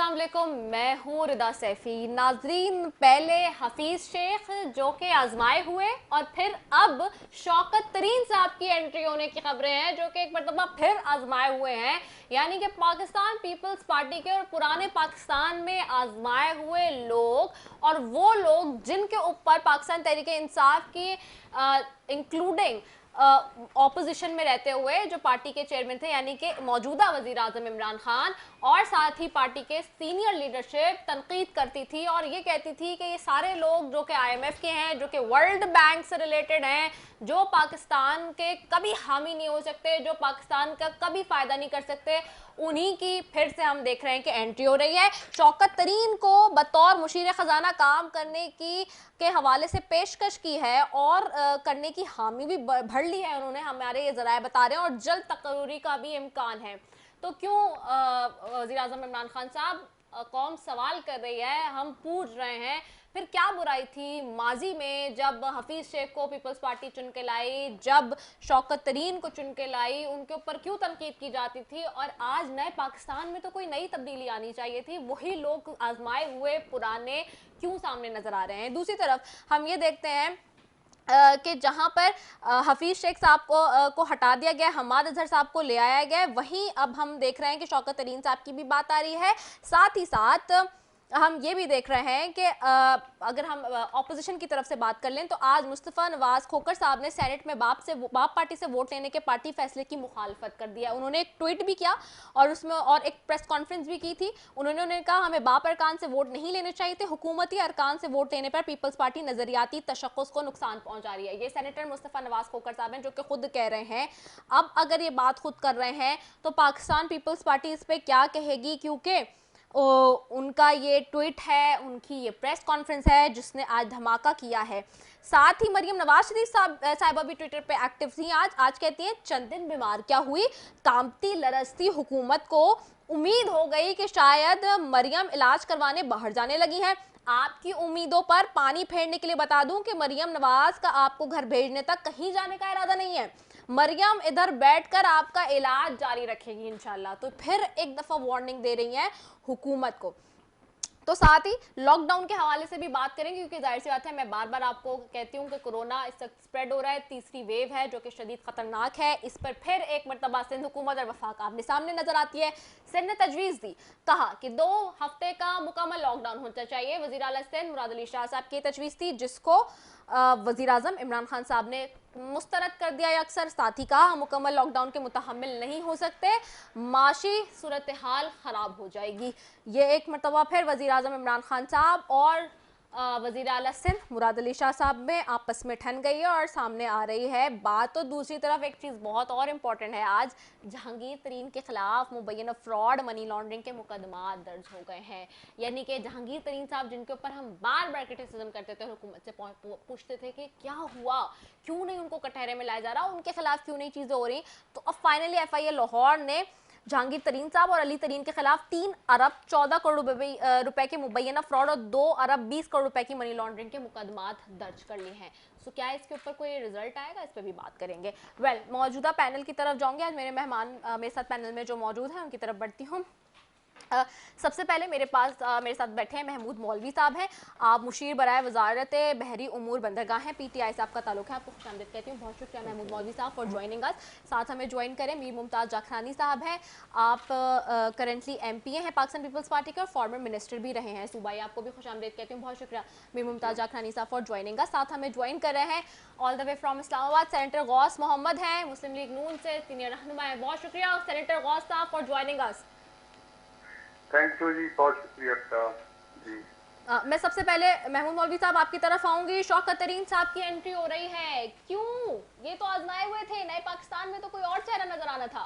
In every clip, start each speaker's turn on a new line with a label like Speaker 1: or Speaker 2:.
Speaker 1: अस्सलाम वालेकुम, मैं हूँ रिदा सैफी। नाजरीन, पहले हफीज शेख जो कि आजमाए हुए और फिर अब शौकत तरीन साहब की एंट्री होने की खबरें हैं जो कि एक मरतबा फिर आजमाए हुए हैं। यानी कि पाकिस्तान पीपल्स पार्टी के और पुराने पाकिस्तान में आजमाए हुए लोग और वो लोग जिनके ऊपर पाकिस्तान तहरीक इंसाफ की इंक्लूडिंग ऑपोजिशन में रहते हुए जो पार्टी के चेयरमैन थे यानी कि मौजूदा वजीर आजम इमरान खान और साथ ही पार्टी के सीनियर लीडरशिप तनकीद करती थी और ये कहती थी कि ये सारे लोग जो कि IMF के हैं, जो कि वर्ल्ड बैंक से रिलेटेड हैं, जो पाकिस्तान के कभी हामी नहीं हो सकते, जो पाकिस्तान का कभी फायदा नहीं कर सकते, उन्हीं की फिर से हम देख रहे हैं कि एंट्री हो रही है। शौकत तरीन को बतौर मुशीर खजाना काम करने की के हवाले से पेशकश की है और करने की हामी भी भर ली है उन्होंने, हमारे ये जराए बता रहे हैं, और जल्द तकरूरी का भी इम्कान है। तो क्यों वज़ीर आज़म इमरान खान साहब, कौम सवाल कर रही है, हम पूछ रहे हैं, फिर क्या बुराई थी माजी में जब हफीज शेख को पीपल्स पार्टी चुन के लाई, जब शौकत तरीन को चुन के लाई, उनके ऊपर क्यों तनकीद की जाती थी, और आज नए पाकिस्तान में तो कोई नई तब्दीली आनी चाहिए थी, वही लोग आजमाए हुए पुराने क्यों सामने नजर आ रहे हैं। दूसरी तरफ हम ये देखते हैं कि जहां पर हफीज शेख साहब को हटा दिया गया, हमाद अजहर साहब को ले आया गया, वहीं अब हम देख रहे हैं कि शौकत तरीन साहब की भी बात आ रही है। साथ ही साथ हम ये भी देख रहे हैं कि अगर हम ऑपोजिशन की तरफ से बात कर लें तो आज मुस्तफ़ा नवाज खोकर साहब ने सेनेट में बाप पार्टी से वोट लेने के पार्टी फैसले की मुखालफत कर दिया। उन्होंने एक ट्वीट भी किया और उसमें और एक प्रेस कॉन्फ्रेंस भी की थी। उन्होंने कहा हमें बाप अरकान से वोट नहीं लेने चाहिए थे, हुकूमती अरकान से वोट लेने पर पीपल्स पार्टी नजरियाती तशक्कुस को नुकसान पहुंचा रही है। ये सेनेटर मुस्तफ़ा नवाज खोकर साहब हैं जो कि खुद कह रहे हैं। अब अगर ये बात खुद कर रहे हैं तो पाकिस्तान पीपल्स पार्टी इस पर क्या कहेगी, क्योंकि उनका ये ट्वीट है, उनकी ये प्रेस कॉन्फ्रेंस है जिसने आज धमाका किया है। साथ ही मरियम नवाज शरीफ साहिबा भी ट्विटर पे एक्टिव थी आज कहती हैं चंद दिन बीमार क्या हुई, कांपती लरजती हुकूमत को उम्मीद हो गई कि शायद मरियम इलाज करवाने बाहर जाने लगी हैं। आपकी उम्मीदों पर पानी फेरने के लिए बता दूं कि मरियम नवाज का आपको घर भेजने तक कहीं जाने का इरादा नहीं है। मरियम इधर बैठकर आपका इलाज जारी रखेगी इंशाल्लाह। तो फिर एक दफा वार्निंग दे रही है हुकूमत को। तो साथ ही लॉकडाउन के हवाले से भी बात करेंगे, क्योंकि जाहिर सी बात है, मैं बार बार आपको कहती हूँ कि कोरोना इस वक्त स्प्रेड हो रहा है, तीसरी वेव है जो कि शदीद खतरनाक है। इस पर फिर एक मरतबा सिंध हुकूमत और वफाक आमने सामने नजर आती है। सिंध ने तजवीज़ दी, कहा कि 2 हफ्ते का मुकम्मल लॉकडाउन होना चाहिए। वज़ीर आला सिंध मुराद अली शाह साहब की तजवीज़ थी जिसको वज़ीर आज़म इमरान खान साहब ने मुस्तरद कर दिया। अक्सर साथ ही कहा मुकम्मल लॉकडाउन के मुतहम्मिल नहीं हो सकते, माशी सूरत हाल ख़राब हो जाएगी। ये एक मरतबा फिर वज़ीर आज़म इमरान खान साहब और वज़ीर आला सिंध मुराद अली शाह साहब में आपस में ठन गई है और सामने आ रही है बात। तो दूसरी तरफ एक चीज़ बहुत और इम्पॉर्टेंट है, आज जहांगीर तरीन के खिलाफ मुबैना फ्रॉड मनी लॉन्ड्रिंग के मुकदमा दर्ज हो गए हैं। यानी कि जहांगीर तरीन साहब जिनके ऊपर हम बार बार क्रिटिसिज्म करते थे, हुकूमत से पूछते थे कि क्या हुआ, क्यों नहीं उनको कटहरे में लाया जा रहा, उनके खिलाफ क्यों नहीं चीज़ें हो रही, तो अब फाइनली FIA लाहौर ने जहांगीर तरीन साहब और अली तरीन के खिलाफ 3 अरब 14 करोड़ रुपए के मुबैना फ्रॉड और 2 अरब 20 करोड़ रुपए की मनी लॉन्ड्रिंग के मुकदमात दर्ज कर लिए हैं। सो क्या इसके ऊपर कोई रिजल्ट आएगा, इस पर भी बात करेंगे। मौजूदा पैनल की तरफ जाऊंगे। आज मेरे मेहमान मेरे साथ पैनल में जो मौजूद हैं उनकी तरफ बढ़ती हूँ। सबसे पहले मेरे साथ बैठे हैं महमूद मौलवी साहब हैं। आप मुशीर बराए वजारत बहरी उमूर बंदरगाह हैं, PTI साहब का ताल्लुक है, आपको खुशामदीद कहती हूँ। बहुत शुक्रिया महमूद मौलवी साहब फॉर ज्वाइनिंग अस। साथ हमें ज्वाइन करें मीर मुमताज़ जाखरानी साहब हैं। आप करेंटली MP हैं पाकिस्तान पीपल्स पार्टी के और फॉर्मर मिनिस्टर भी रहे हैं सूबाई, आपको भी खुशामदीद कहती हूँ। बहुत शुक्रिया मीर मुमताज़ जाखरानी साहब फॉर ज्वाइनिंग अस। साथ हमें ज्वाइन कर रहे हैं all the way from Islamabad senator Ghaus Mohammad हैं, मुस्लिम लीग नून से सीनियर रहनुमा है। बहुत शुक्रिया senator Ghaus sahab for joining us.
Speaker 2: Thank you जी, बहुत शुक्रिया जी।
Speaker 1: मैं सबसे पहले महमूद मौलवी साहब आपकी तरफ आऊंगी। शौकत तरीन साहब की एंट्री हो रही है, क्यों? ये तो आजमाए हुए थे, नए पाकिस्तान में तो कोई और चेहरा नजर आना था।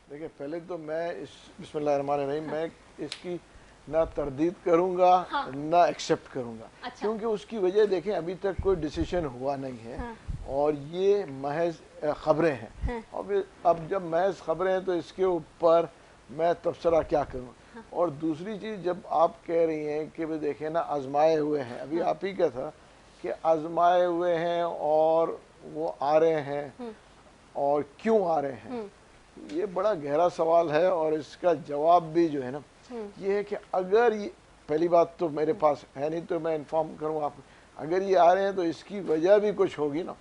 Speaker 3: देखिए, पहले तो मैं बिस्मिल्लाहिर्रहमानिर्रहीम मैं इसकी ना तरदीद करूंगा ना एक्सेप्ट करूंगा। अच्छा। क्योंकि उसकी वजह देखें, अभी तक कोई डिसीजन हुआ नहीं है। और ये महज खबरें हैं। अब जब महज खबरें हैं तो इसके ऊपर मैं तबसरा क्या करूँ। और दूसरी चीज़, जब आप कह रही हैं कि वे देखें ना आजमाए हुए हैं, अभी आप ही का था कि आजमाए हुए हैं और वो आ रहे हैं और क्यों आ रहे हैं, ये बड़ा गहरा सवाल है। और इसका जवाब भी जो है ना ये है कि अगर ये, पहली बात तो मेरे पास है नहीं तो मैं इन्फॉर्म करूँ आपको, अगर ये आ रहे हैं तो इसकी वजह भी कुछ होगी ना।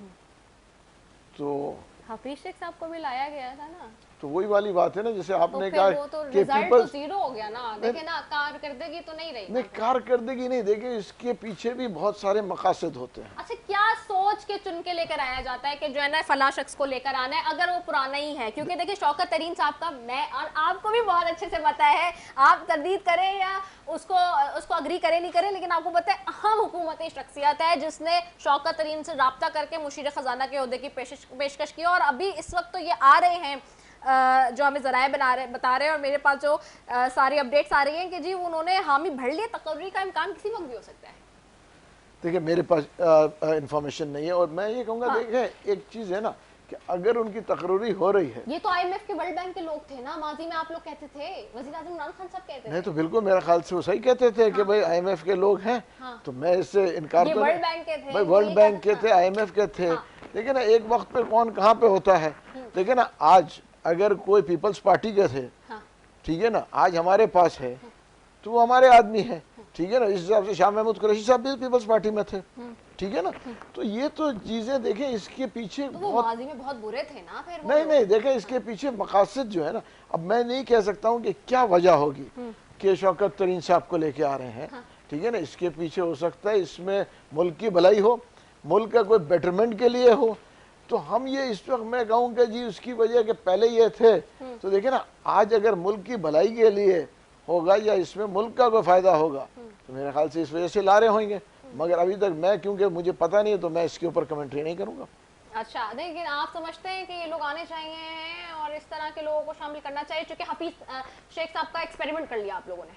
Speaker 3: तो
Speaker 1: हफीज शेख साहब को भी लाया गया था ना,
Speaker 3: तो वही वाली बात है ना, जैसे
Speaker 1: तो
Speaker 3: आपने
Speaker 1: फिर
Speaker 3: कहा
Speaker 1: वो तो
Speaker 3: कि
Speaker 1: रिजल्ट तो
Speaker 3: पीपल्स,
Speaker 1: जीरो हो गया ना। देखे ना, कारकर्दगी तो नहीं रही।
Speaker 3: नहीं कारकर्दगी नहीं, देखिए इसके पीछे भी बहुत सारे मकासद होते हैं।
Speaker 1: अच्छा, क्या सोच के चुन के लेकर आया जाता है कि जो है ना फला शख्स को लेकर आना है अगर वो पुराना ही है? क्योंकि देखिए शौकत तरीन साहब का, मैं और आपको भी बहुत अच्छे से पता है, आप तरदीद करें या उसको अग्री करें नहीं करें, लेकिन आपको पता है अहम हुकूमती शख्सियत है जिसने शौकत तरीन से रब्ता करके मुशीर खजाना के ओहदे की पेशकश की। और अभी इस वक्त तो ये आ रहे हैं जो हमें ज़राए बता रहे हैं, और मेरे पास जो सारी अपडेट्स आ रही हैं कि जी उन्होंने हामी भर लिया, तकर्री का इम्कान किसी वक्त भी हो सकता है।
Speaker 3: देखिए मेरे पास इंफॉर्मेशन नहीं है, और मैं ये कहूँगा
Speaker 1: हाँ।
Speaker 3: देखिए एक चीज़ है ना कि अगर उनकी तकर्री हो रही है,
Speaker 1: ये तो IMF के, वर्ल्ड बैंक के लोग थे ना माजी में, आप लोग कहते थे, वज़ीर आज़म इमरान खान साहब कहते
Speaker 3: नहीं
Speaker 1: थे।
Speaker 3: तो बिल्कुल मेरे ख्याल से वो सही कहते थे कि भाई IMF के लोग हैं, तो मैं इससे इनकार
Speaker 1: ये
Speaker 3: तो
Speaker 1: वर्ल्ड
Speaker 3: नहीं,
Speaker 1: बैंक के थे,
Speaker 3: भाई
Speaker 1: वो
Speaker 3: वर्ल्ड
Speaker 1: ये
Speaker 3: बैंक के
Speaker 1: कहते
Speaker 3: थे, IMF के थे। देखिए ना एक वक्त पे कौन कहाँ पे होता है। देखिए ना आज अगर कोई पीपल्स पार्टी के थे, ठीक है ना, आज हमारे पास है तो वो हमारे आदमी है, ठीक है ना। इस हिसाब से शाह महमूद कुरैशी साहब भी पीपल्स पार्टी में थे, ठीक है ना। तो ये तो चीजें देखें, इसके पीछे
Speaker 1: तो वो
Speaker 3: बहुत,
Speaker 1: माजी में बहुत बुरे थे ना फिर वो
Speaker 3: नहीं
Speaker 1: लोग।
Speaker 3: नहीं देखें इसके पीछे मकासद जो है ना, अब मैं नहीं कह सकता हूँ कि क्या वजह होगी कि शौकत तरीन साहब को लेके आ रहे हैं, ठीक है ना। इसके पीछे हो सकता है इसमें मुल्क की भलाई हो, मुल्क का कोई बेटरमेंट के लिए हो। तो हम ये इस वक्त मैं कहूँ कि जी उसकी वजह के पहले ये थे, तो देखिए ना आज अगर मुल्क की भलाई के लिए होगा या इसमें मुल्क का कोई फायदा होगा तो मेरे ख्याल से इस वजह से ला रहे होंगे। मगर अभी तक मैं, क्योंकि मुझे पता नहीं है, तो मैं इसके ऊपर कमेंट्री नहीं करूँगा।
Speaker 1: अच्छा, लेकिन आप समझते हैं कि ये लोग आने चाहिए हैं और इस तरह के लोगों को शामिल करना चाहिए, क्योंकि हफीज शेख साहब का एक्सपेरिमेंट कर लिया आप लोगों ने?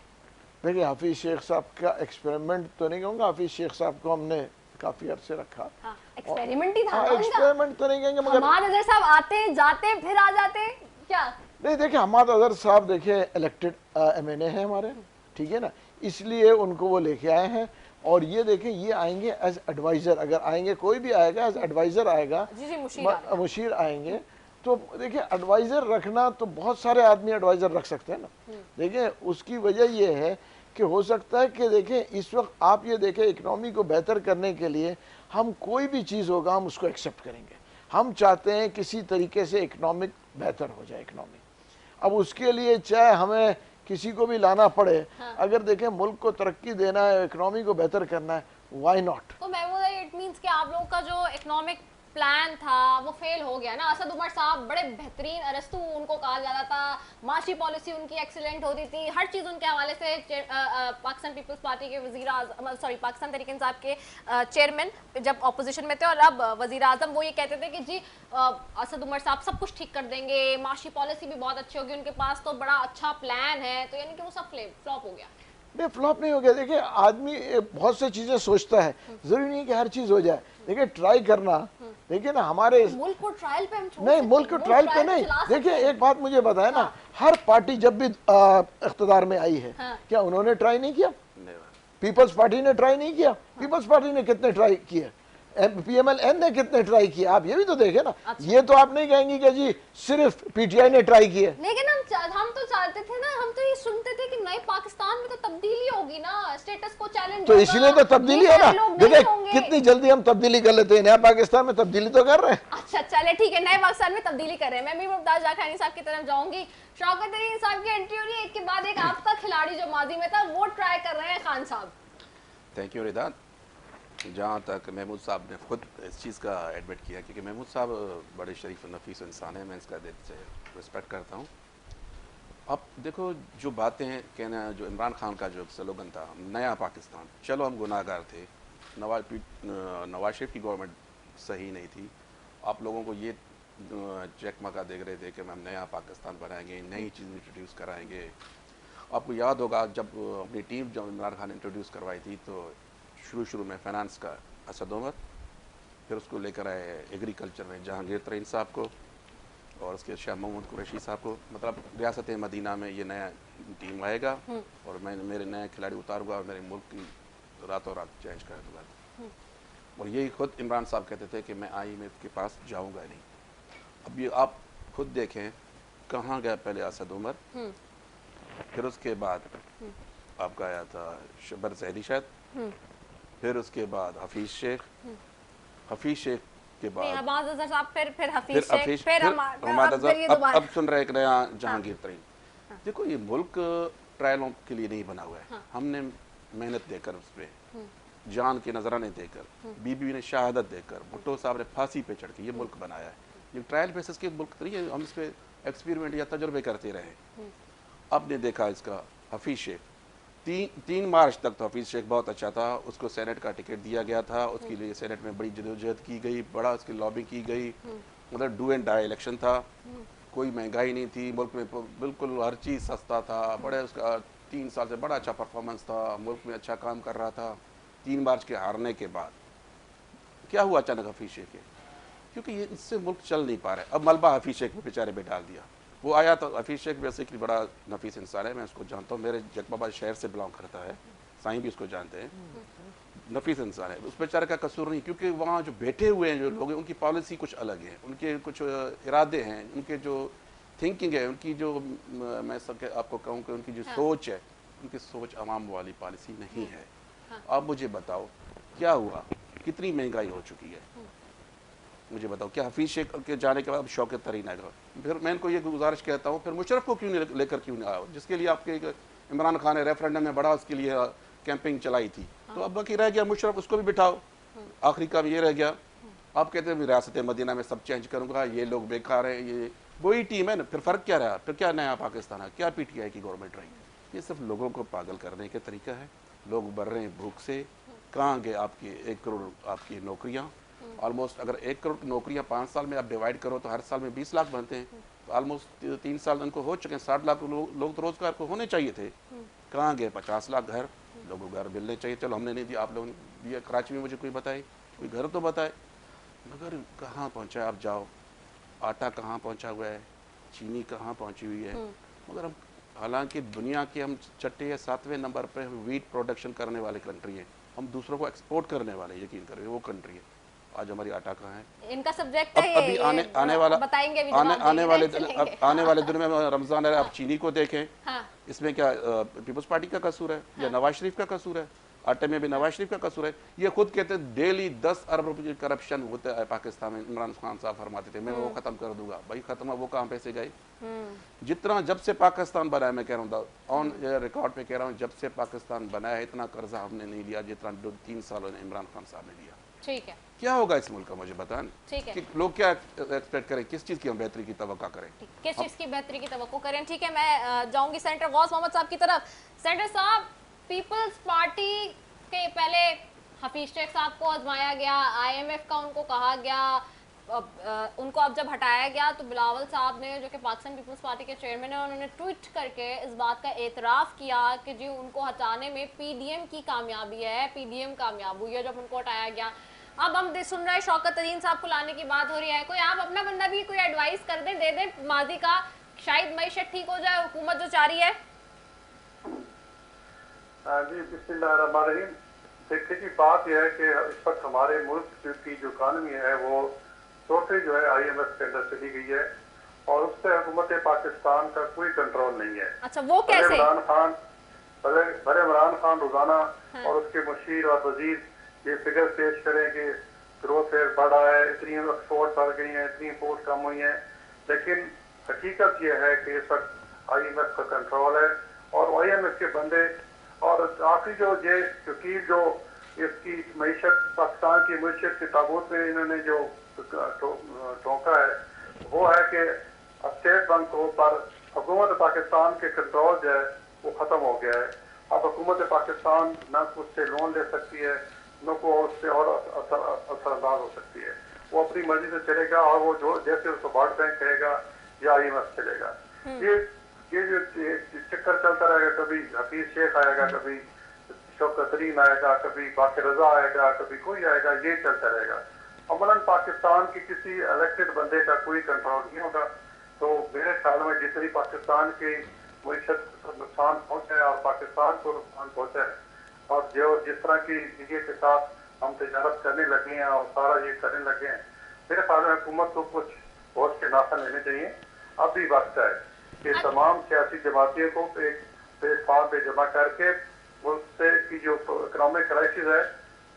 Speaker 3: देखिए हफीज शेख साहब का एक्सपेरिमेंट तो नहीं कहूँगा, हफीज शेख साहब को हमने काफी अरसे रखा।
Speaker 1: एक्सपेरिमेंट ही था ना उनका।
Speaker 3: एक्सपेरिमेंट तो नहीं कहेंगे, मगर
Speaker 1: हमाद अजहर साहब आते जाते फिर आ जाते क्या?
Speaker 3: नहीं देखिए हमाद अजहर साहब देखिए इलेक्टेड MNA हैं हमारे, ठीक है ना, इसलिए उनको वो लेके आए हैं। और ये देखें ये आएंगे एज एडवाइजर, अगर आएंगे कोई भी आएगा एज एडवाइजर आएगा,
Speaker 1: जी
Speaker 3: मुशीर आएंगे। तो देखिए एडवाइजर रखना तो बहुत सारे आदमी एडवाइजर रख सकते हैं ना। देखिए उसकी वजह ये है कि हो सकता है कि देखें इस वक्त आप ये देखें इकनॉमी को बेहतर करने के लिए हम कोई भी चीज़ होगा हम उसको एक्सेप्ट करेंगे। हम चाहते हैं किसी तरीके से इकनॉमिक बेहतर हो जाए इकनॉमी। अब उसके लिए चाहे हमें किसी को भी लाना पड़े, अगर देखें मुल्क को तरक्की देना है, इकनॉमी को बेहतर करना है, व्हाई नॉट।
Speaker 1: तो महमूद, इट मींस कि आप लोगों का जो इकोनॉमिक प्लान था वो फेल हो गया ना। असद उमर साहब बड़े बेहतरीन, अरस्तू उनको कहा जाता था, माशी पॉलिसी उनकी एक्सीलेंट होती थी, हर चीज़ उनके हवाले से। पाकिस्तान पीपल्स पार्टी के वज़ीर आज़म, सॉरी पाकिस्तान तहरीक इंसाफ के चेयरमैन जब अपोजिशन में थे, और अब वज़ीर आज़म, वो ये कहते थे कि जी असद उमर साहब सब कुछ ठीक कर देंगे, माशी पॉलिसी भी बहुत अच्छी होगी, उनके पास तो बड़ा अच्छा प्लान है। तो यानी कि वो सब फ्लॉप हो गया।
Speaker 3: नहीं फ्लॉप नहीं हो गया। देखिए आदमी बहुत सी चीज़ें सोचता है, ज़रूरी नहीं कि हर चीज़ हो जाए। देखिए ट्राई करना, देखिए ना हमारे
Speaker 1: मुल्क को ट्रायल पे हम छोड़
Speaker 3: नहीं,
Speaker 1: सकते
Speaker 3: मुल्क को
Speaker 1: हैं,
Speaker 3: ट्रायल पे
Speaker 1: ट्रायल
Speaker 3: नहीं।
Speaker 1: चला सकते
Speaker 3: देखिए
Speaker 1: हैं।
Speaker 3: एक बात मुझे बताए ना, हर पार्टी जब भी इख्तिदार में आई है, क्या उन्होंने ट्राई नहीं किया? पीपल्स पार्टी ने ट्राई नहीं किया? पीपल्स पार्टी ने कितने ट्राई किए? PMLN ने कितने ट्राई किए? आप ये भी तो देखें ना। ये तो आप नहीं कहेंगी कि जी सिर्फ PTI ने ट्राई किए।
Speaker 1: लेकिन हम तो चाहते थे ना, हम तो ये सुनते थे कि नए पाकिस्तान में तो तब्दीली होगी ना, स्टेटस को चैलेंज
Speaker 3: तो
Speaker 1: होगा,
Speaker 3: इसीलिए तो तब्दीली
Speaker 1: ये
Speaker 3: है ना।
Speaker 1: लोग नहीं
Speaker 3: देखिए
Speaker 1: होंगे।
Speaker 3: कितनी जल्दी हम तब्दीली कर लेते हैं, नया पाकिस्तान में तब्दीली तो कर रहे हैं।
Speaker 1: अच्छा चले ठीक है, नए पाकिस्तान में तब्दीली कर रहे हैं। मैं भी मुमताज जाखानी साहब की तरफ जाऊंगी। शौकत तरीन साहब की एंट्री हो रही है, एक के बाद एक आपका खिलाड़ी जो माजी में था वो ट्राई कर रहे हैं, खान साहब।
Speaker 4: Thank you Rida. जहाँ तक महमूद साहब ने खुद इस चीज़ का एडमिट किया, क्योंकि महमूद साहब बड़े शरीफ नफीस इंसान है, मैं इसका दिल से रिस्पेक्ट करता हूँ। अब देखो जो बातें कहना, जो इमरान खान का जो स्लोगन था नया पाकिस्तान, चलो हम गुनाहगार थे, नवाज शरीफ की गवर्नमेंट सही नहीं थी, आप लोगों को ये चकमका देख रहे थे कि हम नया पाकिस्तान बनाएंगे, नई चीज़ इंट्रोड्यूस कराएंगे। आपको याद होगा जब अपनी टीम जब इमरान खान इंट्रोड्यूस करवाई थी तो शुरू में फाइनेंस का असद उमर, फिर उसको लेकर आए एग्रीकल्चर में जहांगीर तरीन साहब को, और उसके शाह महमूद कुरैशी साहब को। मतलब रियासत मदीना में ये नया टीम आएगा और मैं मेरे नए खिलाड़ी उतारूंगा और मेरे मुल्क की रातों रात चेंज कर दूँगा। और यही खुद इमरान साहब कहते थे कि मैं IMF के पास जाऊँगा नहीं। अब ये आप खुद देखें कहाँ गया पहले असद उमर, फिर उसके बाद आपका आया था शबर जहरी शायद, फिर उसके बाद हफीज शेख के बाद
Speaker 1: हमाद अजहर साहब, फिर हफीज
Speaker 4: फिर
Speaker 1: शेख,
Speaker 4: हफीज
Speaker 1: फिर
Speaker 4: फिर
Speaker 1: हमाद
Speaker 4: हमाद
Speaker 1: अब फिर ये
Speaker 4: अजहर,
Speaker 1: दोबारा।
Speaker 4: अब सुन रहे एक नया जहांगीर तरीन। देखो ये मुल्क ट्रायलों के लिए नहीं बना हुआ है। हमने मेहनत देकर उस पर जान के नजराने देकर, बीबी ने शहादत देकर, भुट्टो साहब ने फांसी पे चढ़ के ये मुल्क बनाया है। ये ट्रायल बेसिस के मुल्क नहीं है, हम इस पे एक्सपेरिमेंट या तजुर्बे करते रहे। अब ने देखा इसका हफीज शेख, 3 मार्च तक तो हफीज शेख बहुत अच्छा था, उसको सेनेट का टिकट दिया गया था, उसके लिए सेनेट में बड़ी जदोजहद की गई, बड़ा उसकी लॉबी की गई, मतलब डू एंड डाई इलेक्शन था, कोई महंगाई नहीं थी मुल्क में, बिल्कुल हर चीज़ सस्ता था, बड़े उसका 3 साल से बड़ा अच्छा परफॉर्मेंस था, मुल्क में अच्छा काम कर रहा था। 3 मार्च के हारने के बाद क्या हुआ अचानक हफीज शेख के, क्योंकि ये इससे मुल्क चल नहीं पा रहा है। अब मलबा हफीज शेख पे बेचारे पे डाल दिया। वो आया तो हफीज शेख बेसिकली बड़ा नफीस इंसान है, मैं उसको जानता हूँ, मेरे जगबाबाद शहर से बिलोंग करता है, साईं भी उसको जानते हैं, नफीस इंसान है। उस बेचारे का कसूर नहीं, क्योंकि वहाँ जो बैठे हुए हैं जो लोग हैं उनकी पॉलिसी कुछ अलग है, उनके कुछ इरादे हैं, उनके जो थिंकिंग है, उनकी जो मैं सब आपको कहूँ कि उनकी जो सोच है, उनकी सोच अवाम वाली पॉलिसी नहीं है। अब मुझे बताओ क्या हुआ, कितनी महंगाई हो चुकी है, मुझे बताओ। क्या हफीज शेख के जाने के बाद शौकत तरीन आएगा? फिर मैं इनको ये गुजारिश कहता हूँ, फिर मुशर्रफ को क्यों नहीं लेकर क्यों नहीं आया, जिसके लिए आपके इमरान खान ने रेफरेंडम में बड़ा उसके लिए कैंपिंग चलाई थी। तो अब बाकी रह गया मुशर्रफ, उसको भी बिठाओ। आखिरी काम ये रह गया, आप कहते हैं रियासत मदीना में सब चेंज करूँगा, ये लोग बेकार हैं, ये वही टीम है ना, फिर फ़र्क क्या रहा, फिर क्या नया पाकिस्तान है, क्या PTI की गवर्नमेंट रही? ये सिर्फ लोगों को पागल करने के तरीका है। लोग मर रहे हैं भूख से। कहाँ गए आपकी 1 करोड़ आपकी नौकरियाँ? ऑलमोस्ट अगर 1 करोड़ की नौकरियाँ 5 साल में आप डिवाइड करो तो हर साल में 20 लाख बनते हैं, तो ऑलमोस्ट 3 साल उनको हो चुके हैं, 60 लाख लोग तो रोजगार को होने चाहिए थे। कहाँ गए? 50 लाख घर, लोगों को घर मिलने चाहिए। चलो हमने नहीं दिया, आप लोगों ने दिया। कराची में मुझे कोई बताए, कोई घर तो बताए, मगर कहाँ पहुँचा है? आप जाओ, आटा कहाँ पहुँचा हुआ है, चीनी कहाँ पहुँची हुई है। मगर हम, हालांकि दुनिया के हम 6 या 7वें नंबर पर वीट प्रोडक्शन करने वाले कंट्री हैं, हम दूसरों को एक्सपोर्ट करने वाले, यकीन करें वो कंट्री है। आज हमारी आटा कहाँ है?
Speaker 1: इनका सब्जेक्ट है
Speaker 4: अभी
Speaker 1: बताएंगे भी,
Speaker 4: आने वाले दिन में रमजान है, आप चीनी को देखें।
Speaker 1: हाँ।
Speaker 4: इसमें क्या पीपल्स पार्टी का कसूर है या नवाज शरीफ का कसूर है? आटे में भी नवाज शरीफ का कसूर है। ये खुद कहते हैं डेली 10 अरब रुपए करप्शन होता है पाकिस्तान में। इमरान खान साहब फरमाते थे मैं वो खत्म कर दूंगा। भाई खत्म, वो कहाँ पैसे गए? जितना जब से पाकिस्तान बना है, मैं कह रहा हूँ ऑन रिकॉर्ड पे कह रहा हूँ, जब से पाकिस्तान बना है इतना कर्जा हमने नहीं लिया जितना 3 सालों ने इमरान खान साहब ने लिया।
Speaker 1: ठीक है,
Speaker 4: क्या होगा इस मुल्क का, मुझे बताएं।
Speaker 1: ठीक है,
Speaker 4: कि लोग क्या एक्सपेक्ट करें, किस चीज़ की हम बेहतरी की तवक्को करें,
Speaker 1: किस चीज़ की बेहतरी की तवक्को करें? ठीक है, मैं जाऊंगी सेनेटर गौस मोहम्मद साहब की तरफ। सेनेटर साहब, पीपल्स पार्टी के पहले हफीज शेख साहब को आजमाया गया, IMF का उनको कहा गया, उनको अब जब हटाया गया तो बिलावल साहब ने, जो कि पाकिस्तान पीपल्स पार्टी के चेयरमैन है, उन्होंने ट्वीट करके इस बात का एतराफ़ किया कि जी उनको हटाने में PDM की कामयाबी है, PDM कामयाब हुई है जब उनको हटाया गया। अब हम सुन रहे हैं शौकत तरीन साहब को लाने की बात हो रही है। कोई आप अपना बंदा भी कोई एडवाइस कर दें, दे दें माजी का, शायद मईशत ठीक हो जाए, हुकूमत जो चाह रही है।
Speaker 2: जी बिस्मिल्लाहिर्रहमानिर्रहीम। देखिए जी, बात यह है कि इस वक्त हमारे मुल्क की जो इकानमी है वो टोटली जो है IMF के अंदर चली गई है और उस पर हुकूमत पाकिस्तान का कोई कंट्रोल नहीं है।
Speaker 1: अच्छा, वो कैसे?
Speaker 2: भले इमरान खान रोजाना और उसके मुशीर और वजीर ये फिगर पेश करें कि ग्रोथ रेट बढ़ा है, इतनी एक्सपोर्ट बढ़ गई है, इतनी इम्पोर्ट कम हुई है, लेकिन हकीकत यह है कि इस वक्त IMF का कंट्रोल है और IMF के बंदे और आखिरी जो इसकी मईशत, पाकिस्तान की मईशत के ताबूत में इन्होंने जो टोका है वो है कि स्टेट बैंक को पर हुकूमत पाकिस्तान के कंट्रोल जो है वो खत्म हो गया है। अब हुकूमत पाकिस्तान न उससे लोन ले सकती है, न को उससे और असरअंदाज हो सकती है। वो अपनी मर्जी से चलेगा और वो जो जैसे उसको वर्ल्ड बैंक कहेगा या IMF चलेगा। ये जो चक्कर चलता रहेगा, कभी हफीज शेख आएगा, कभी शौकत तरीन आएगा, कभी बाक़ी रजा आएगा, कभी कोई आएगा, ये चलता रहेगा। अमलन पाकिस्तान की किसी इलेक्टेड बंदे का कोई कंट्रोल नहीं होगा। तो मेरे ख्याल में जितनी पाकिस्तान की मईशत को नुकसान पहुँचा है और पाकिस्तान को नुकसान पहुँचा है और जो जिस तरह की मीडिया के साथ हम तजारत करने लगे हैं और सारा ये करने लगे हैं, मेरे ख्याल में हुकूमत को कुछ होश के नाखन लेने चाहिए। अब भी वक्त है कि तमाम सियासी जमातियों को एक अकाउंट पे जमा करके मुल्क से की जो इकोनॉमिक क्राइसिस है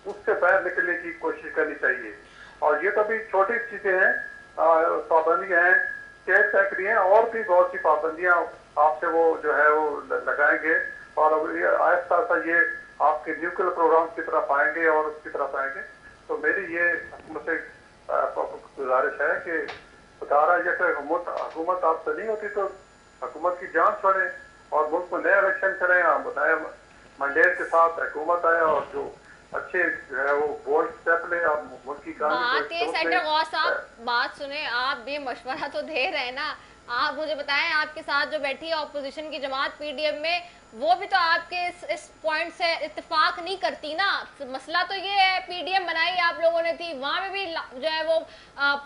Speaker 2: उससे बाहर निकलने की कोशिश करनी चाहिए। और ये तो भी छोटी चीजें हैं, पाबंदियां हैं, स्टेट तक नहीं है, और भी बहुत सी पाबंदियां आपसे वो जो है वो लगाएंगे और आहिस्ता आहिस्ता ये आपके न्यूक्लियर प्रोग्राम की तरफ आएंगे और उसकी तरफ आएंगे। तो मेरी ये मुझसे गुजारिश है कि बता जैसे हुकूमत आपसे नहीं होती तो हुकूमत की जान छोड़े और मुल्क में नया इलेक्शन करें, हम नए मैंडेट के साथ हुकूमत आए और जो अच्छे जो है वो बोल्ड स्टेप ले और मुल्क की
Speaker 1: बात ये सेंटर गौस साहब, बात सुने, आप भी मशवरा तो दे रहे हैं ना। आप मुझे बताएं, आपके साथ जो बैठी है ऑपोजिशन की जमात पीडीएम में, वो भी तो आपके इस पॉइंट से इत्तेफाक नहीं करती ना। मसला तो ये है, पीडीएम बनाई आप लोगों ने थी, वहां में भी जो है वो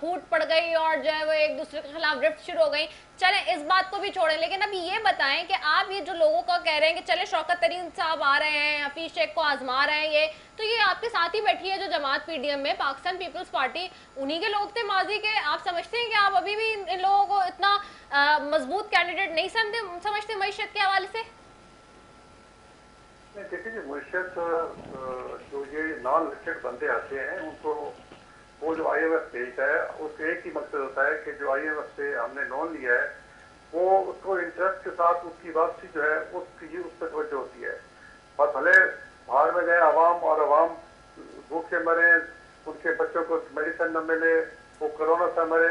Speaker 1: फूट पड़ गई और जो है वो एक दूसरे के खिलाफ रिफ्ट शुरू हो गई। चले इस बात को भी छोड़ें, लेकिन अभी ये बताएं कि आप ये जो लोगों का कह रहे हैं कि चले शौकत तरीन साहब आ रहे हैं, हफीज शेख को आजमा रहे हैं, ये तो ये आपके साथ ही बैठी है जो जमात पीडीएम में, पाकिस्तान पीपल्स पार्टी, उन्हीं के लोग थे माजी के। आप समझते हैं कि आप अभी भी इन लोगों को इतना मजबूत कैंडिडेट नहीं समझते मईशत के हवाले से?
Speaker 2: देखिए जी, मीशत जो ये नॉन लिस्टेड बंदे आते हैं उनको वो जो IMF भेजता है उसका एक ही मकसद होता है कि जो IMF से हमने लोन लिया है वो उसको इंटरेस्ट के साथ उसकी वापसी जो है उसकी उस पर तवज्जो होती है। और भले बाहर में गए आवाम और आवाम भूखे मरे, उनके बच्चों को मेडिसिन न मिले, वो कोरोना से मरे,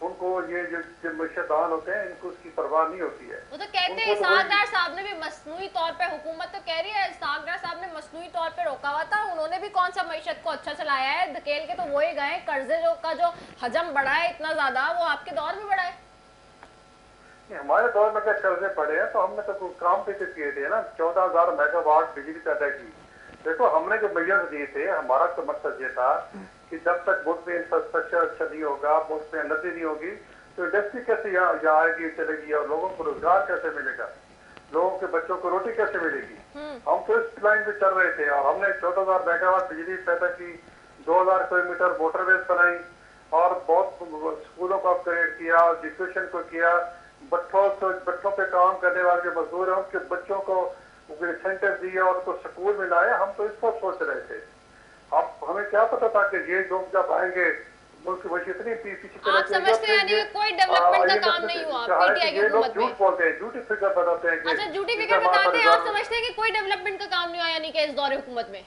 Speaker 2: उनको ये जो मुर्शदान होते हैं इनको उसकी परवाह नहीं होती है।
Speaker 1: वो तो कहते हैं इसहाक साहब ने भी मसनूई तौर पे, हुकूमत तो कह रही है इसहाक साहब ने मसनूई तौर पे रोका हुआ था, उन्होंने भी कौन सा मईशत को अच्छा चलाया है, धकेल के तो वो ही गए। कर्जे का जो हजम बढ़ा है इतना ज्यादा, वो आपके दौर में बढ़ा है?
Speaker 2: हमारे दौर में अगर कर्जे पड़े हैं तो हमने तो काम पे किए थे ना, 14,000 मेगावाट बिजली पैदा की। देखो हमने जो मेजर्स दिए थे, हमारा तो मकसद ये था कि जब तक मुल्क में इंफ्रास्ट्रक्चर अच्छा नहीं होगा, मुल्क में एनर्जी नहीं होगी, तो इंडस्ट्री कैसे यहाँ आएगी चलेगी और लोगों को रोजगार कैसे मिलेगा, लोगों के बच्चों को रोटी कैसे मिलेगी। हम तो इस लाइन पे चल रहे थे और हमने 14,000 मेगावाट बिजली पैदा की, 2,000 किलोमीटर मोटरवेज बनाई और बहुत स्कूलों को अपग्रेड किया, एजुकेशन को किया, बच्चों पे काम करने वाले जो मजदूर हैं उनके बच्चों को इंसेंटिव दिए और उनको स्कूल में लाए। हम तो इस पर सोच रहे थे। अब हमें क्या पता था कि ये लोग जब आएंगे मुल्क की इतनी पीछे
Speaker 1: आप समझते हैं कोई डेवलपमेंट का काम नहीं हुआ पीटीआई की हुकूमत में?
Speaker 2: झूठ बोलते हैं, झूठी फिगर बताते हैं।
Speaker 1: अच्छा, झूठी फिगर बताते हैं। आप समझते हैं कि कोई डेवलपमेंट का काम नहीं हुआ यानी कि इस दौर हुकूमत में?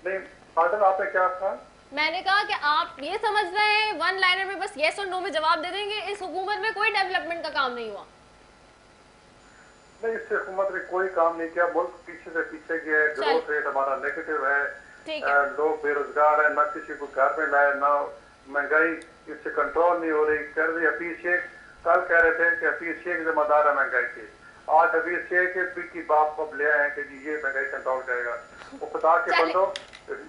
Speaker 2: नहीं, पार्टन आपने क्या कहा?
Speaker 1: मैंने कहा कि आप ये समझ रहे हैं वन लाइनर में बस येस और नो में जवाब दे देंगे, इस हुकूमत में कोई डेवलपमेंट का काम नहीं हुआ?
Speaker 2: नहीं, इस हुकूमत ने कोई काम नहीं किया, मुल्क पीछे से पीछे गया, ग्रोथ रेट हमारा नेगेटिव है, लोग बेरोजगार है, ना किसी को घर में लाए, ना महंगाई इससे कंट्रोल नहीं हो रही। कर रही हफीज शेख कल कह रहे थे कि हफीज शेख जिम्मेदार है महंगाई के, आज हफीज शेख की बात को ले आए कि ये महंगाई कंट्रोल करेगा। वो खुदा के बंदो,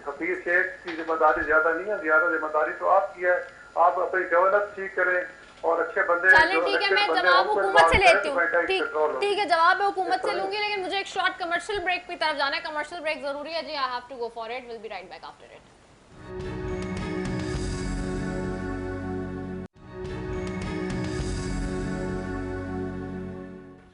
Speaker 2: हफीज शेख की जिम्मेदारी ज्यादा नहीं है, ज्यादा जिम्मेदारी तो आपकी है। आप अपनी गवर्नेंस ठीक करें और अच्छे बंदे।
Speaker 1: चलिए ठीक है, मैं जवाब हुकूमत से लेती हूँ। ठीक है, जवाब मैं हुकूमत से लूंगी, लेकिन मुझे एक शॉर्ट कमर्शियल ब्रेक की तरफ जाना है। कमर्शियल ब्रेक जरूरी है जी, I have to go for it, will be right back after it.